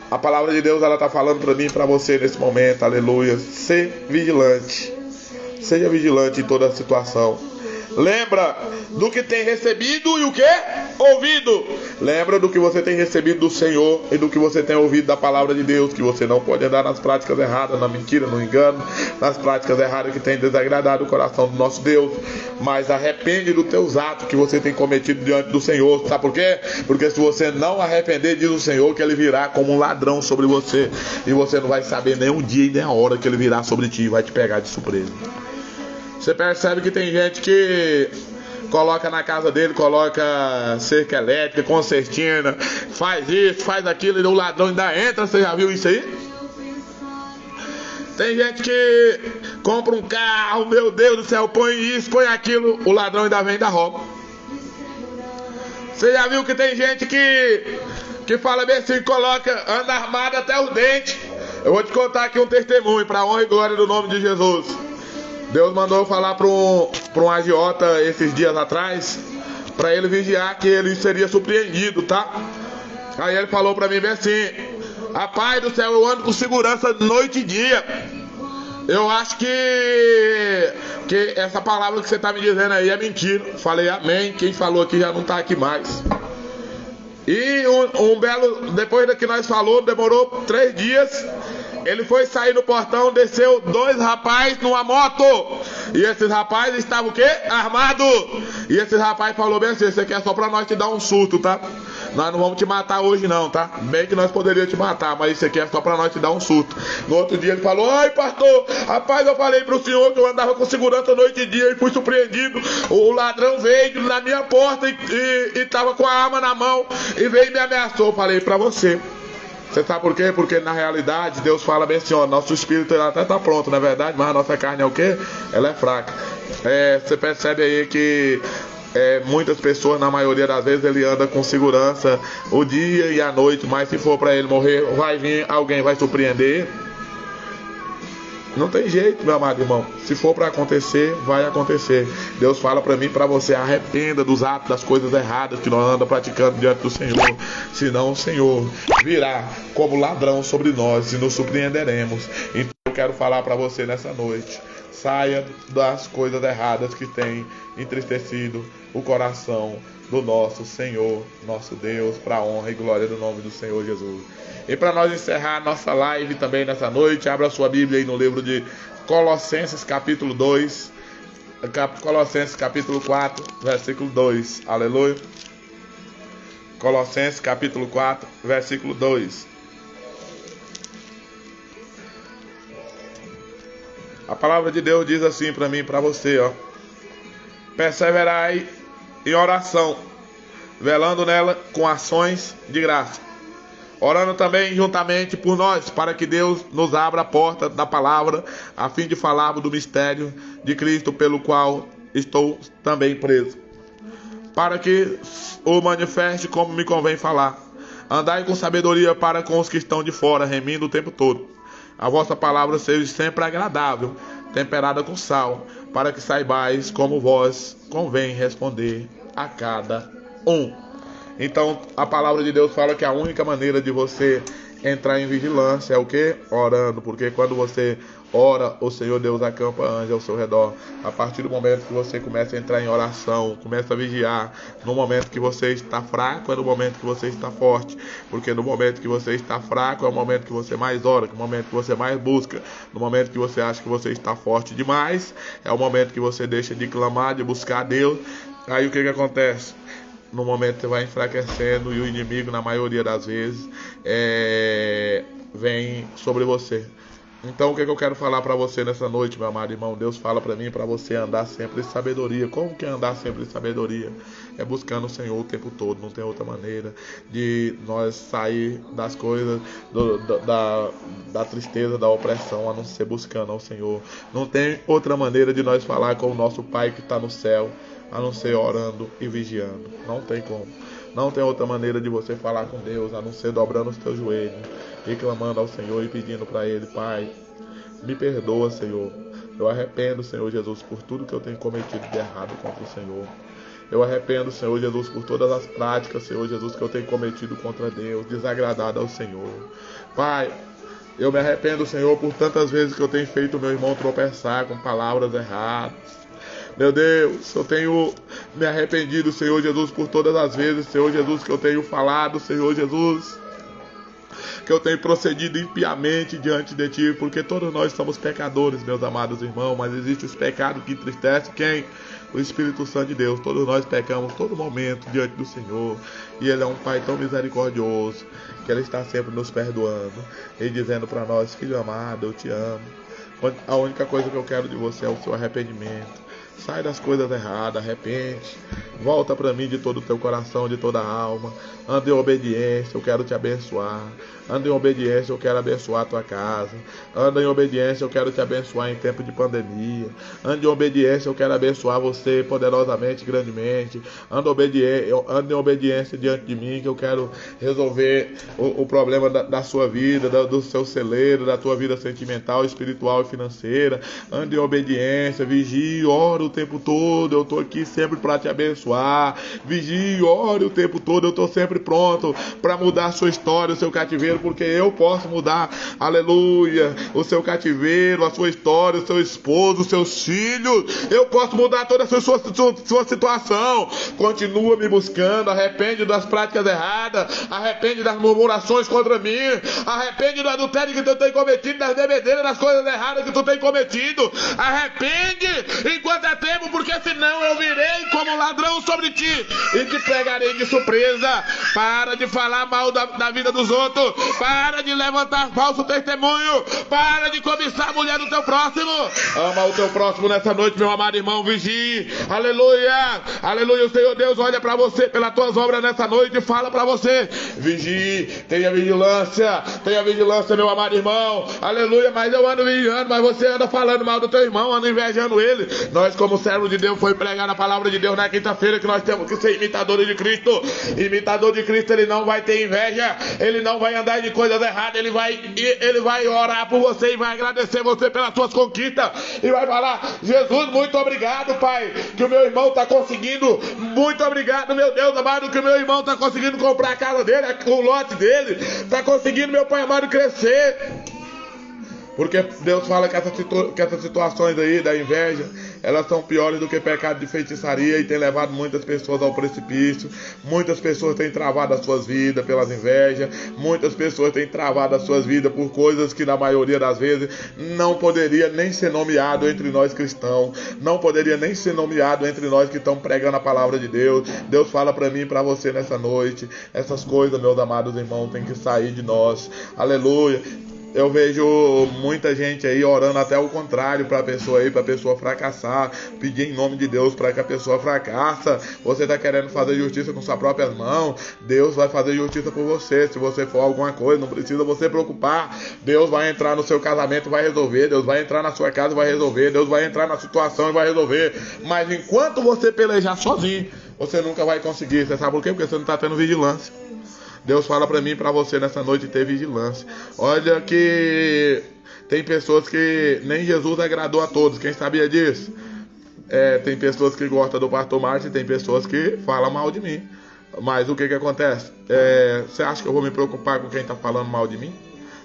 A palavra de Deus, ela está falando para mim e para você nesse momento, aleluia. Ser vigilante. Seja vigilante em toda a situação. Lembra do que tem recebido e o que? Ouvido. Lembra do que você tem recebido do Senhor e do que você tem ouvido da palavra de Deus. Que você não pode andar nas práticas erradas, na mentira, no engano, nas práticas erradas que tem desagradado o coração do nosso Deus. Mas arrepende dos teus atos que você tem cometido diante do Senhor. Sabe por quê? Porque se você não arrepender, diz o Senhor, que ele virá como um ladrão sobre você. E você não vai saber nem o dia e nem a hora que ele virá sobre ti e vai te pegar de surpresa. Você percebe que tem gente que coloca na casa dele, coloca cerca elétrica, concertina, faz isso, faz aquilo, e o ladrão ainda entra. Você já viu isso aí? Tem gente que compra um carro, meu Deus do céu, põe isso, põe aquilo, o ladrão ainda vem e dá roupa. Você já viu que tem gente que fala bem assim, anda armado até os dentes. Eu vou te contar aqui um testemunho, para a honra e glória do nome de Jesus. Deus mandou eu falar para um agiota esses dias atrás, para ele vigiar que ele seria surpreendido, tá? Aí ele falou para mim bem assim: rapaz do céu, eu ando com segurança noite e dia. Eu acho que essa palavra que você tá me dizendo aí é mentira. Falei amém, quem falou aqui já não tá aqui mais. E depois que nós falou, demorou 3 dias. Ele foi sair no portão, desceu 2 rapazes numa moto. E esses rapazes estavam o quê? Armados. E esses rapazes falou bem assim: isso aqui é só pra nós te dar um susto, tá? Nós não vamos te matar hoje não, tá? Bem que nós poderíamos te matar, mas isso aqui é só pra nós te dar um susto. No outro dia ele falou: ai pastor, rapaz, eu falei pro senhor que eu andava com segurança noite e dia e fui surpreendido. O ladrão veio na minha porta e tava com a arma na mão e veio e me ameaçou. Eu falei pra você. Você sabe por quê? Porque na realidade Deus fala bem assim, nosso espírito até está pronto, não é verdade? Mas a nossa carne é o quê? Ela é fraca. Você percebe aí que muitas pessoas, na maioria das vezes, ele anda com segurança o dia e a noite, mas se for para ele morrer, vai vir, alguém vai surpreender. Não tem jeito, meu amado irmão. Se for para acontecer, vai acontecer. Deus fala para mim e para você: arrependa dos atos, das coisas erradas que nós anda praticando diante do Senhor. Senão o Senhor virá como ladrão sobre nós e nos surpreenderemos. Então eu quero falar para você nessa noite: saia das coisas erradas que tem entristecido o coração do nosso Senhor, nosso Deus, para a honra e glória do nome do Senhor Jesus. E para nós encerrar a nossa live também nessa noite, abra sua Bíblia aí no livro de Colossenses capítulo 2, Colossenses capítulo 4, versículo 2, aleluia. Colossenses capítulo 4, versículo 2. A palavra de Deus diz assim para mim e para você, perseverai em oração, velando nela com ações de graça. Orando também juntamente por nós, para que Deus nos abra a porta da palavra, a fim de falarmos do mistério de Cristo, pelo qual estou também preso, para que o manifeste como me convém falar. Andai com sabedoria para com os que estão de fora, remindo o tempo todo. A vossa palavra seja sempre agradável, temperada com sal, para que saibais como vós convém responder a cada um. Então, a palavra de Deus fala que a única maneira de você entrar em vigilância é o quê? Orando, porque quando você ora, o Senhor Deus acampa anjos ao seu redor. A partir do momento que você começa a entrar em oração, começa a vigiar, no momento que você está fraco é no momento que você está forte, porque no momento que você está fraco é o momento que você mais ora, no momento que você mais busca, no momento que você acha que você está forte demais, é o momento que você deixa de clamar, de buscar a Deus. Aí o que acontece? No momento você vai enfraquecendo e o inimigo, na maioria das vezes, vem sobre você. Então o que eu quero falar para você nessa noite, meu amado irmão? Deus fala para mim, para você andar sempre em sabedoria. Como que é andar sempre em sabedoria? É buscando o Senhor o tempo todo. Não tem outra maneira de nós sair das coisas, da tristeza, da opressão, a não ser buscando ao Senhor. Não tem outra maneira de nós falar com o nosso Pai que está no céu, a não ser orando e vigiando. Não tem como. Não tem outra maneira de você falar com Deus, a não ser dobrando os teus joelhos e clamando ao Senhor e pedindo para Ele: Pai, me perdoa, Senhor. Eu arrependo, Senhor Jesus, por tudo que eu tenho cometido de errado contra o Senhor. Eu arrependo, Senhor Jesus, por todas as práticas, Senhor Jesus, que eu tenho cometido contra Deus, desagradado ao Senhor. Pai, eu me arrependo, Senhor, por tantas vezes que eu tenho feito meu irmão tropeçar com palavras erradas. Meu Deus, eu tenho me arrependido, Senhor Jesus, por todas as vezes, Senhor Jesus, que eu tenho falado, Senhor Jesus, que eu tenho procedido impiamente diante de Ti, porque todos nós somos pecadores, meus amados irmãos, mas existe os pecados que entristecem quem? O Espírito Santo de Deus. Todos nós pecamos todo momento diante do Senhor, e Ele é um Pai tão misericordioso, que Ele está sempre nos perdoando e dizendo para nós: filho amado, eu te amo. A única coisa que eu quero de você é o seu arrependimento. Sai das coisas erradas, arrepende, volta para mim de todo o teu coração, de toda a alma. Anda em obediência, eu quero te abençoar. Anda em obediência, eu quero abençoar a tua casa. Anda em obediência, eu quero te abençoar em tempo de pandemia. Anda em obediência, eu quero abençoar você poderosamente, grandemente. Anda em obediência diante de mim, que eu quero resolver o problema da sua vida, do seu celeiro, da tua vida sentimental, espiritual e financeira. Anda em obediência, vigie, ora o tempo todo, eu estou aqui sempre para te abençoar. Vigie, ore o tempo todo, eu estou sempre pronto para mudar a sua história, o seu cativeiro, porque eu posso mudar, aleluia, o seu cativeiro, a sua história, o seu esposo, os seus filhos. Eu posso mudar toda a sua situação. Continua me buscando, arrepende das práticas erradas, arrepende das murmurações contra mim, arrepende do adultério que tu tem cometido, das bebedeiras, das coisas erradas que tu tem cometido. Arrepende enquanto é tempo, porque senão eu virei como ladrão sobre ti e te pegarei de surpresa. Para de falar mal da vida dos outros, para de levantar falso testemunho, para de cobiçar a mulher do teu próximo. Ama o teu próximo nessa noite, meu amado irmão, vigie, aleluia, aleluia. O Senhor Deus olha para você pelas tuas obras nessa noite e fala para você: vigie, tenha vigilância, meu amado irmão, aleluia. Mas eu ando vigiando, mas você anda falando mal do teu irmão, anda invejando ele. Nós, como servos de Deus, foi pregar a palavra de Deus na quinta-feira, que nós temos que ser imitadores de Cristo. Imitador de Cristo, ele não vai ter inveja, ele não vai andar de coisas erradas, ele vai orar por você e vai agradecer você pelas suas conquistas e vai falar: Jesus, muito obrigado, Pai, que o meu irmão está conseguindo, muito obrigado, meu Deus amado, que o meu irmão está conseguindo comprar a casa dele, o lote dele, está conseguindo, meu Pai amado, crescer. Porque Deus fala que essas situações aí da inveja, elas são piores do que pecado de feitiçaria e tem levado muitas pessoas ao precipício. Muitas pessoas têm travado as suas vidas pelas invejas. Muitas pessoas têm travado as suas vidas por coisas que na maioria das vezes não poderia nem ser nomeado entre nós cristãos. Não poderia nem ser nomeado entre nós que estamos pregando a palavra de Deus. Deus fala para mim e para você nessa noite: essas coisas, meus amados irmãos, tem que sair de nós. Aleluia. Eu vejo muita gente aí orando até o contrário para a pessoa aí, para a pessoa fracassar, pedir em nome de Deus para que a pessoa fracassa. Você está querendo fazer justiça com suas próprias mãos, Deus vai fazer justiça por você. Se você for alguma coisa, não precisa você preocupar. Deus vai entrar no seu casamento e vai resolver, Deus vai entrar na sua casa e vai resolver, Deus vai entrar na situação e vai resolver. Mas enquanto você pelejar sozinho, você nunca vai conseguir. Você sabe por quê? Porque você não está tendo vigilância. Deus fala para mim e para você nessa noite ter vigilância. Olha que tem pessoas que nem Jesus agradou a todos. Quem sabia disso? Tem pessoas que gostam do pastor Márcio e tem pessoas que falam mal de mim. Mas o que acontece? Você acha que eu vou me preocupar com quem está falando mal de mim?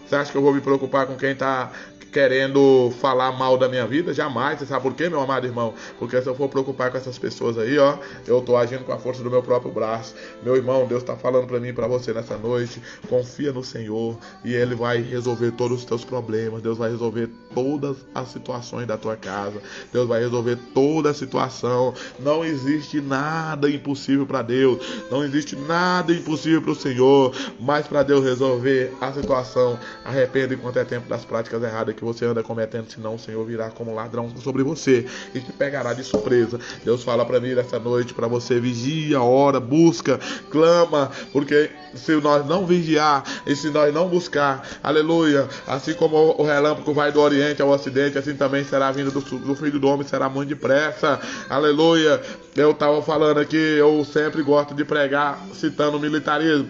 Você acha que eu vou me preocupar com quem está querendo falar mal da minha vida? Jamais. Você sabe por quê, meu amado irmão? Porque se eu for preocupar com essas pessoas aí, ó, eu tô agindo com a força do meu próprio braço. Meu irmão, Deus tá falando pra mim e pra você nessa noite. Confia no Senhor e Ele vai resolver todos os teus problemas. Deus vai resolver todas as situações da tua casa. Deus vai resolver toda a situação. Não existe nada impossível pra Deus. Não existe nada impossível pro Senhor. Mas pra Deus resolver a situação, arrependa enquanto é tempo das práticas erradas que você anda cometendo, senão o Senhor virá como ladrão sobre você e te pegará de surpresa. Deus fala para mim nessa noite, para você: vigia, ora, busca, clama, porque se nós não vigiar e se nós não buscar, aleluia, assim como o relâmpago vai do oriente ao ocidente, assim também será a vinda do Filho do Homem, será muito depressa, aleluia. Eu estava falando aqui, eu sempre gosto de pregar citando o militarismo.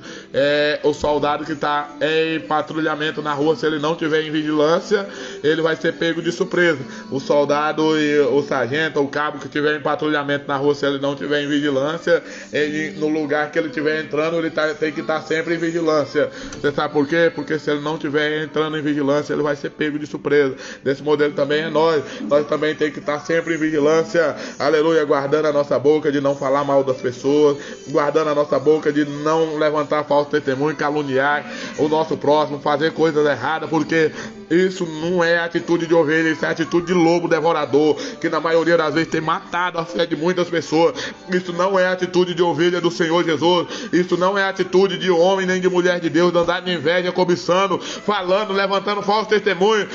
O soldado que está em patrulhamento na rua, se ele não tiver em vigilância, ele vai ser pego de surpresa. O soldado e o sargento ou o cabo que tiver em patrulhamento na rua, se ele não tiver em vigilância, ele, no lugar que ele estiver entrando, ele tem que estar sempre em vigilância. Você sabe por quê? Porque se ele não estiver entrando em vigilância, ele vai ser pego de surpresa. Desse modelo também é nós. Nós também tem que estar sempre em vigilância, aleluia, guardando a nossa boca de não falar mal das pessoas, guardando a nossa boca de não levantar falso testemunho, caluniar o nosso próximo, fazer coisas erradas, porque isso não é atitude de ovelha, isso é atitude de lobo devorador, que na maioria das vezes tem matado a fé de muitas pessoas. Isso não é atitude de ovelha do Senhor Jesus. Isso não é atitude de homem nem de mulher de Deus, de andar de inveja, cobiçando, falando, levantando falso testemunho,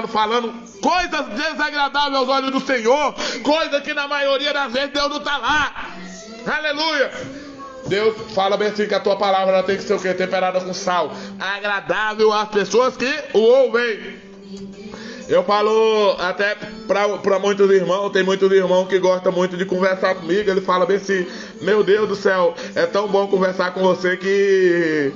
falando coisas desagradáveis aos olhos do Senhor, coisa que na maioria das vezes Deus não está lá. Aleluia. Deus fala bem assim que a tua palavra ela tem que ser o quê? Temperada com sal, agradável às pessoas que o ouvem. Eu falo até para muitos irmãos, tem muitos irmãos que gostam muito de conversar comigo. Ele fala bem assim: meu Deus do céu, é tão bom conversar com você que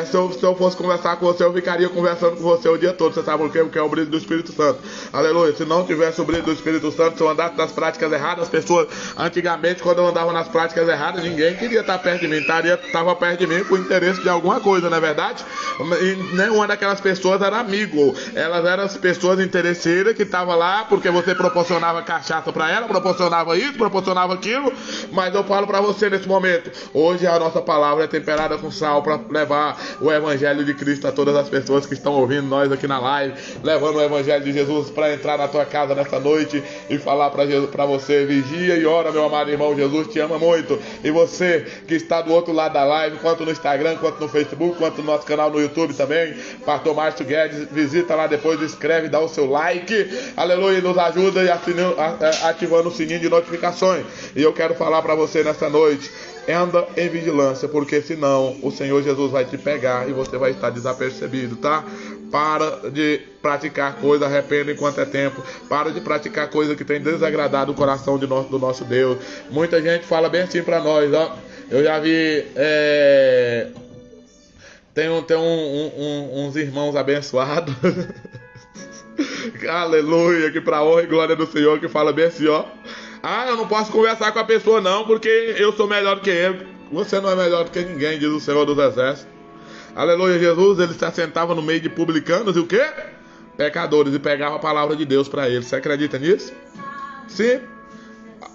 se eu fosse conversar com você, eu ficaria conversando com você o dia todo. Você sabe por quê? Porque é o brilho do Espírito Santo. Aleluia. Se não tivesse o brilho do Espírito Santo, se eu andasse nas práticas erradas, as pessoas, antigamente, quando eu andava nas práticas erradas, ninguém queria estar perto de mim. Estava perto de mim por interesse de alguma coisa, não é verdade? E nenhuma daquelas pessoas era amigo. Elas eram as pessoas interesseiras que estavam lá porque você proporcionava cachaça para ela, proporcionava isso, proporcionava aquilo. Mas eu falo para você nesse momento, hoje a nossa palavra é temperada com sal para levar o Evangelho de Cristo a todas as pessoas que estão ouvindo nós aqui na live, levando o Evangelho de Jesus para entrar na tua casa nessa noite e falar para você: vigia e ora, meu amado irmão, Jesus te ama muito. E você que está do outro lado da live, quanto no Instagram, quanto no Facebook, quanto no nosso canal no YouTube também, Pastor Márcio Guedes, visita lá depois, escreve, dá o seu like, aleluia, e nos ajuda e ativando o sininho de notificações. E eu quero falar para você nessa noite: anda em vigilância, porque senão o Senhor Jesus vai te pegar e você vai estar desapercebido, tá? Para de praticar coisa, arrependa enquanto é tempo. Para de praticar coisa que tem desagradado o coração do nosso Deus. Muita gente fala bem assim pra nós, ó. Eu já vi tem uns irmãos abençoados aleluia, que pra honra e glória do Senhor, que fala bem assim, ó: ah, eu não posso conversar com a pessoa não, porque eu sou melhor que ele. Você não é melhor do que ninguém, diz o Senhor dos Exércitos. Aleluia. Jesus, ele se assentava no meio de publicanos e o quê? Pecadores, e pegava a palavra de Deus para eles. Você acredita nisso? Sim.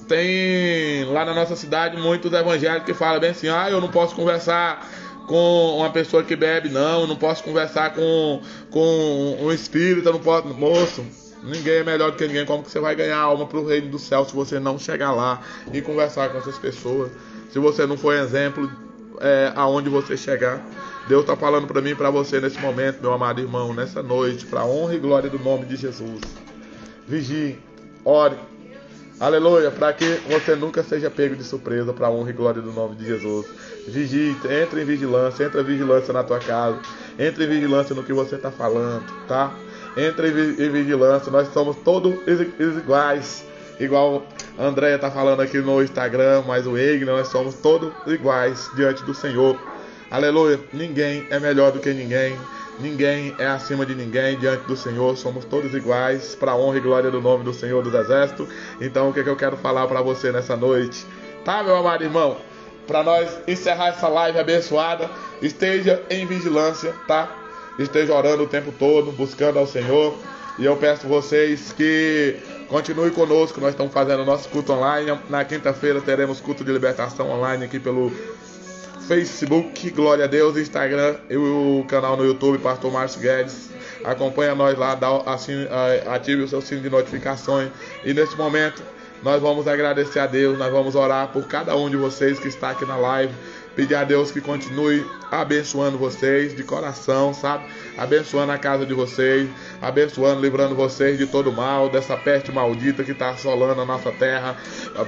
Tem lá na nossa cidade muitos evangélicos que falam bem assim: ah, eu não posso conversar com uma pessoa que bebe, não. Eu não posso conversar com um espírito, eu não posso. Moço, ninguém é melhor do que ninguém. Como que você vai ganhar alma para o reino do céu se você não chegar lá e conversar com essas pessoas? Se você não for exemplo aonde você chegar. Deus está falando para mim e para você nesse momento, meu amado irmão, nessa noite, para a honra e glória do nome de Jesus. Vigie, ore, aleluia, para que você nunca seja pego de surpresa, para a honra e glória do nome de Jesus. Vigie, entre em vigilância, entra em vigilância na tua casa, entre em vigilância no que você está falando, tá? Entre em vigilância, nós somos todos iguais, igual a Andréia está falando aqui no Instagram, mas o Egner, nós somos todos iguais diante do Senhor. Aleluia, ninguém é melhor do que ninguém, ninguém é acima de ninguém diante do Senhor, somos todos iguais, para a honra e glória do nome do Senhor dos Exércitos. Então o que eu quero falar para você nessa noite, tá, meu amado irmão? Para nós encerrar essa live abençoada, esteja em vigilância, tá? Esteja orando o tempo todo, buscando ao Senhor. E eu peço a vocês que continue conosco, nós estamos fazendo nosso culto online. Na quinta-feira teremos culto de libertação online aqui pelo Facebook, glória a Deus, Instagram e o canal no YouTube, Pastor Márcio Guedes. Acompanha nós lá, ative o seu sino de notificações. E nesse momento nós vamos agradecer a Deus, nós vamos orar por cada um de vocês que está aqui na live. Pedir a Deus que continue abençoando vocês de coração, sabe? Abençoando a casa de vocês, abençoando, livrando vocês de todo mal, dessa peste maldita que está assolando a nossa terra,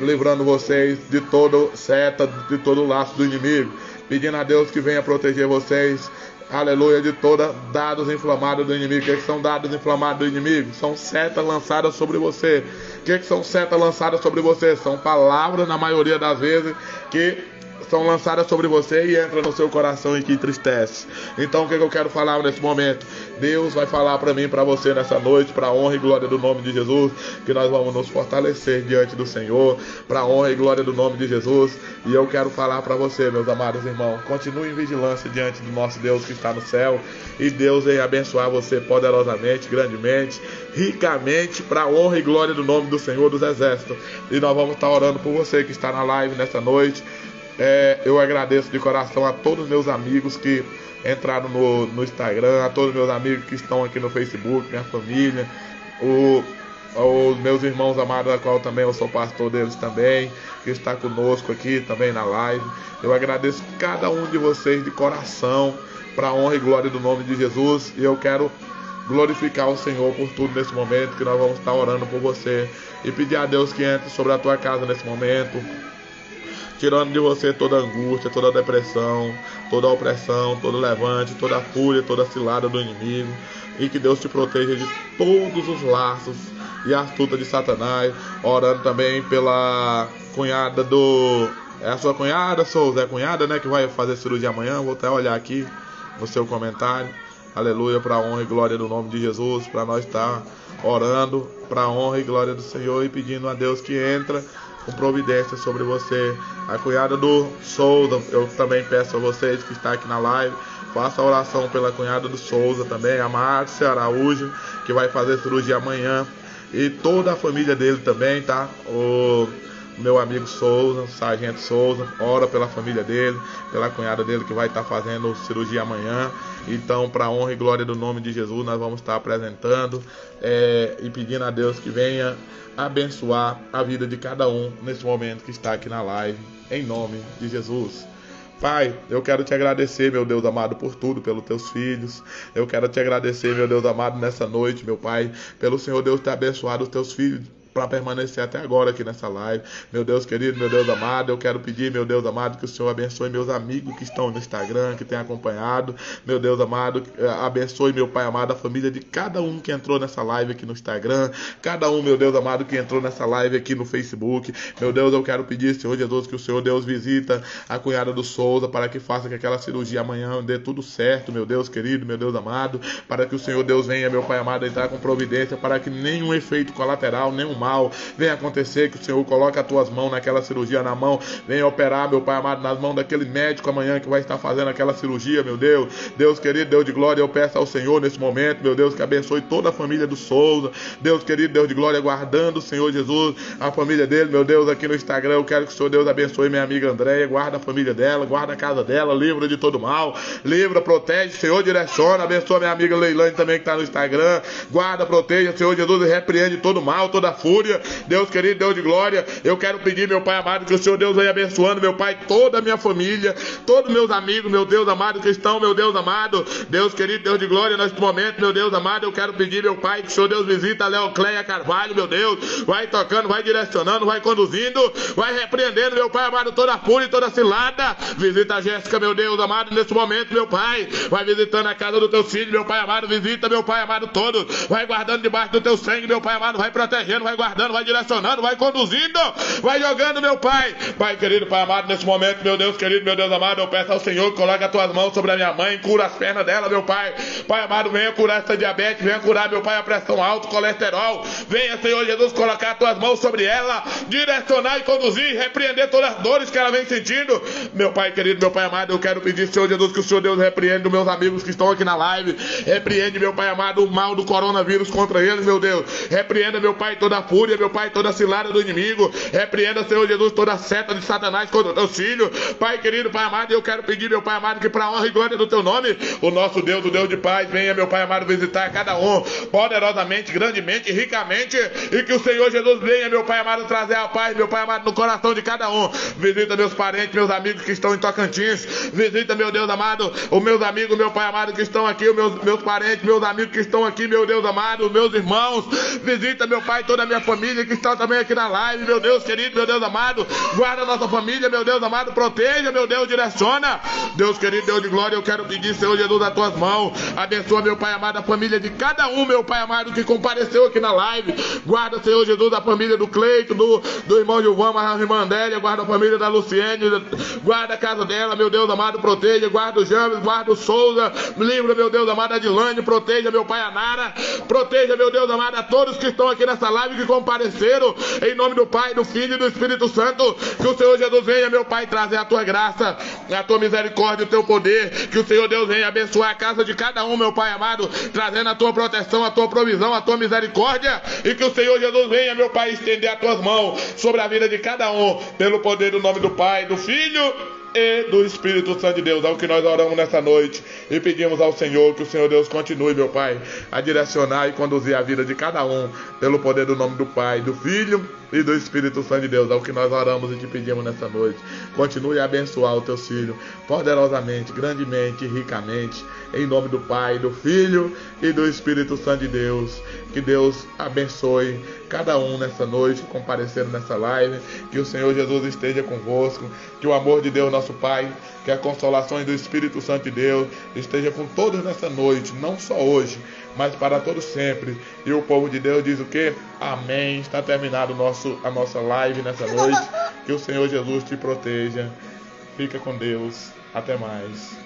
livrando vocês de todo seta, de todo laço do inimigo. Pedindo a Deus que venha proteger vocês, aleluia, de toda dados inflamados do inimigo. O que são dados inflamados do inimigo? São setas lançadas sobre você. O que são setas lançadas sobre você? São palavras, na maioria das vezes, que são lançadas sobre você e entram no seu coração e que entristece. Então o que eu quero falar nesse momento? Deus vai falar para mim e para você nessa noite, para a honra e glória do nome de Jesus, que nós vamos nos fortalecer diante do Senhor, para a honra e glória do nome de Jesus. E eu quero falar para você, meus amados irmãos, continue em vigilância diante do nosso Deus que está no céu, e Deus vai abençoar você poderosamente, grandemente, ricamente, para a honra e glória do nome do Senhor dos Exércitos. E nós vamos estar orando por você que está na live nessa noite. Eu agradeço de coração a todos os meus amigos que entraram no Instagram, a todos os meus amigos que estão aqui no Facebook, minha família, os meus irmãos amados, a qual também eu sou pastor deles também, que está conosco aqui também na live. Eu agradeço cada um de vocês de coração, para a honra e glória do nome de Jesus. E eu quero glorificar o Senhor por tudo nesse momento, que nós vamos estar orando por você e pedir a Deus que entre sobre a tua casa nesse momento, tirando de você toda angústia, toda depressão, toda opressão, todo levante, toda fúria, toda cilada do inimigo. E que Deus te proteja de todos os laços e astuta de Satanás. Orando também pela cunhada É a sua cunhada, Souza? É a cunhada, né, que vai fazer cirurgia amanhã? Vou até olhar aqui no seu comentário. Aleluia, para a honra e glória do nome de Jesus. Para nós estar orando para a honra e glória do Senhor e pedindo a Deus que entra com providência sobre você. A cunhada do Souza, eu também peço a vocês que estão aqui na live, faça a oração pela cunhada do Souza também, a Márcia Araújo, que vai fazer cirurgia amanhã, e toda a família dele também, tá? O meu amigo Souza, o Sargento Souza, ora pela família dele, pela cunhada dele que vai estar fazendo cirurgia amanhã. Então, para a honra e glória do nome de Jesus, nós vamos estar apresentando e pedindo a Deus que venha abençoar a vida de cada um nesse momento que está aqui na live, em nome de Jesus. Pai, eu quero te agradecer, meu Deus amado, por tudo, pelos teus filhos. Eu quero te agradecer, meu Deus amado, nessa noite, meu Pai, pelo Senhor Deus ter abençoado os teus filhos para permanecer até agora aqui nessa live. Meu Deus querido, meu Deus amado, eu quero pedir, meu Deus amado, que o Senhor abençoe meus amigos que estão no Instagram, que têm acompanhado. Meu Deus amado, abençoe, meu Pai amado, a família de cada um que entrou nessa live aqui no Instagram, cada um, meu Deus amado, que entrou nessa live aqui no Facebook. Meu Deus, eu quero pedir, Senhor Jesus, que o Senhor Deus visita a cunhada do Souza, para que faça que aquela cirurgia amanhã dê tudo certo, meu Deus querido, meu Deus amado, para que o Senhor Deus venha, meu Pai amado, entrar com providência, para que nenhum efeito colateral, nenhum mal venha acontecer, que o Senhor coloque as tuas mãos naquela cirurgia na mão, venha operar, meu Pai amado, nas mãos daquele médico amanhã que vai estar fazendo aquela cirurgia, meu Deus. Deus querido, Deus de glória, eu peço ao Senhor nesse momento, meu Deus, que abençoe toda a família do Souza. Deus querido, Deus de glória, guardando o Senhor Jesus, a família dele, meu Deus, aqui no Instagram, eu quero que o Senhor Deus abençoe minha amiga Andréia, guarda a família dela, guarda a casa dela, livra de todo mal, livra, protege, Senhor, direciona, abençoa minha amiga Leilane também que está no Instagram, guarda, proteja, Senhor Jesus, e repreende todo mal, toda fúria, fúria. Deus querido, Deus de glória, eu quero pedir, meu Pai amado, que o Senhor Deus venha abençoando, meu Pai, toda a minha família, todos meus amigos, meu Deus amado, que estão, meu Deus amado, Deus querido, Deus de glória, neste momento, meu Deus amado, eu quero pedir, meu Pai, que o Senhor Deus visita a Leocleia Carvalho, meu Deus, vai tocando, vai direcionando, vai conduzindo, vai repreendendo, meu Pai amado, toda a fúria e toda a cilada. Visita a Jéssica, meu Deus amado, nesse momento, meu Pai, vai visitando a casa do teu filho, meu Pai amado, visita, meu Pai amado, todos, vai guardando debaixo do teu sangue, meu Pai amado, vai protegendo, vai guardando, vai direcionando, vai conduzindo, vai jogando, meu Pai. Pai querido, Pai amado, nesse momento, meu Deus querido, meu Deus amado, eu peço ao Senhor que coloque as tuas mãos sobre a minha mãe, cura as pernas dela, meu Pai. Pai amado, venha curar essa diabetes, venha curar, meu Pai, a pressão alta, o colesterol. Venha, Senhor Jesus, colocar as tuas mãos sobre ela, direcionar e conduzir, repreender todas as dores que ela vem sentindo. Meu Pai querido, meu Pai amado, eu quero pedir, Senhor Jesus, que o Senhor Deus repreenda os meus amigos que estão aqui na live. Repreende, meu Pai amado, o mal do coronavírus contra eles, meu Deus. Repreenda, meu Pai, toda a fúria, meu Pai, toda a cilada do inimigo. Repreenda, Senhor Jesus, toda a seta de Satanás contra o teu filho. Pai querido, Pai amado, eu quero pedir, meu Pai amado, que para a honra e glória do teu nome, o nosso Deus, o Deus de paz, venha, meu Pai amado, visitar cada um poderosamente, grandemente, ricamente, e que o Senhor Jesus venha, meu Pai amado, trazer a paz, meu Pai amado, no coração de cada um. Visita meus parentes, meus amigos que estão em Tocantins. Visita, meu Deus amado, os meus amigos, meu Pai amado, que estão aqui, os meus parentes, meus amigos que estão aqui, meu Deus amado, os meus irmãos. Visita, meu Pai, toda a minha família que está também aqui na live, meu Deus querido, meu Deus amado. Guarda a nossa família, meu Deus amado, proteja, meu Deus, direciona. Deus querido, Deus de glória, eu quero pedir, Senhor Jesus, as tuas mãos. Abençoa, meu Pai amado, a família de cada um, meu Pai amado, que compareceu aqui na live. Guarda, Senhor Jesus, a família do Cleito, do irmão Gilvão, a irmã Andélia. Guarda a família da Luciene, guarda a casa dela, meu Deus amado, proteja. Guarda o James, guarda o Souza, livra, meu Deus amado, a Adilane, proteja, meu Pai, a Nara. Proteja, meu Deus amado, a todos que estão aqui nessa live, que compareceram, em nome do Pai, do Filho e do Espírito Santo. Que o Senhor Jesus venha, meu Pai, trazer a tua graça, a tua misericórdia, o teu poder. Que o Senhor Deus venha abençoar a casa de cada um, meu Pai amado, trazendo a tua proteção, a tua provisão, a tua misericórdia. E que o Senhor Jesus venha, meu Pai, estender as tuas mãos sobre a vida de cada um, pelo poder do nome do Pai, do Filho e do Espírito Santo de Deus. É o que nós oramos nessa noite e pedimos ao Senhor que o Senhor Deus continue, meu Pai, a direcionar e conduzir a vida de cada um, pelo poder do nome do Pai, do Filho e do Espírito Santo de Deus. É o que nós oramos e te pedimos nessa noite. Continue a abençoar o teu filho poderosamente, grandemente e ricamente, em nome do Pai, do Filho e do Espírito Santo de Deus. Que Deus abençoe cada um nessa noite, compareceram nessa live. Que o Senhor Jesus esteja convosco. Que o amor de Deus, nosso Pai, que a consolação do Espírito Santo de Deus esteja com todos nessa noite, não só hoje, mas para todos sempre. E o povo de Deus diz o quê? Amém. Está terminado a nossa live nessa noite. Que o Senhor Jesus te proteja. Fica com Deus. Até mais.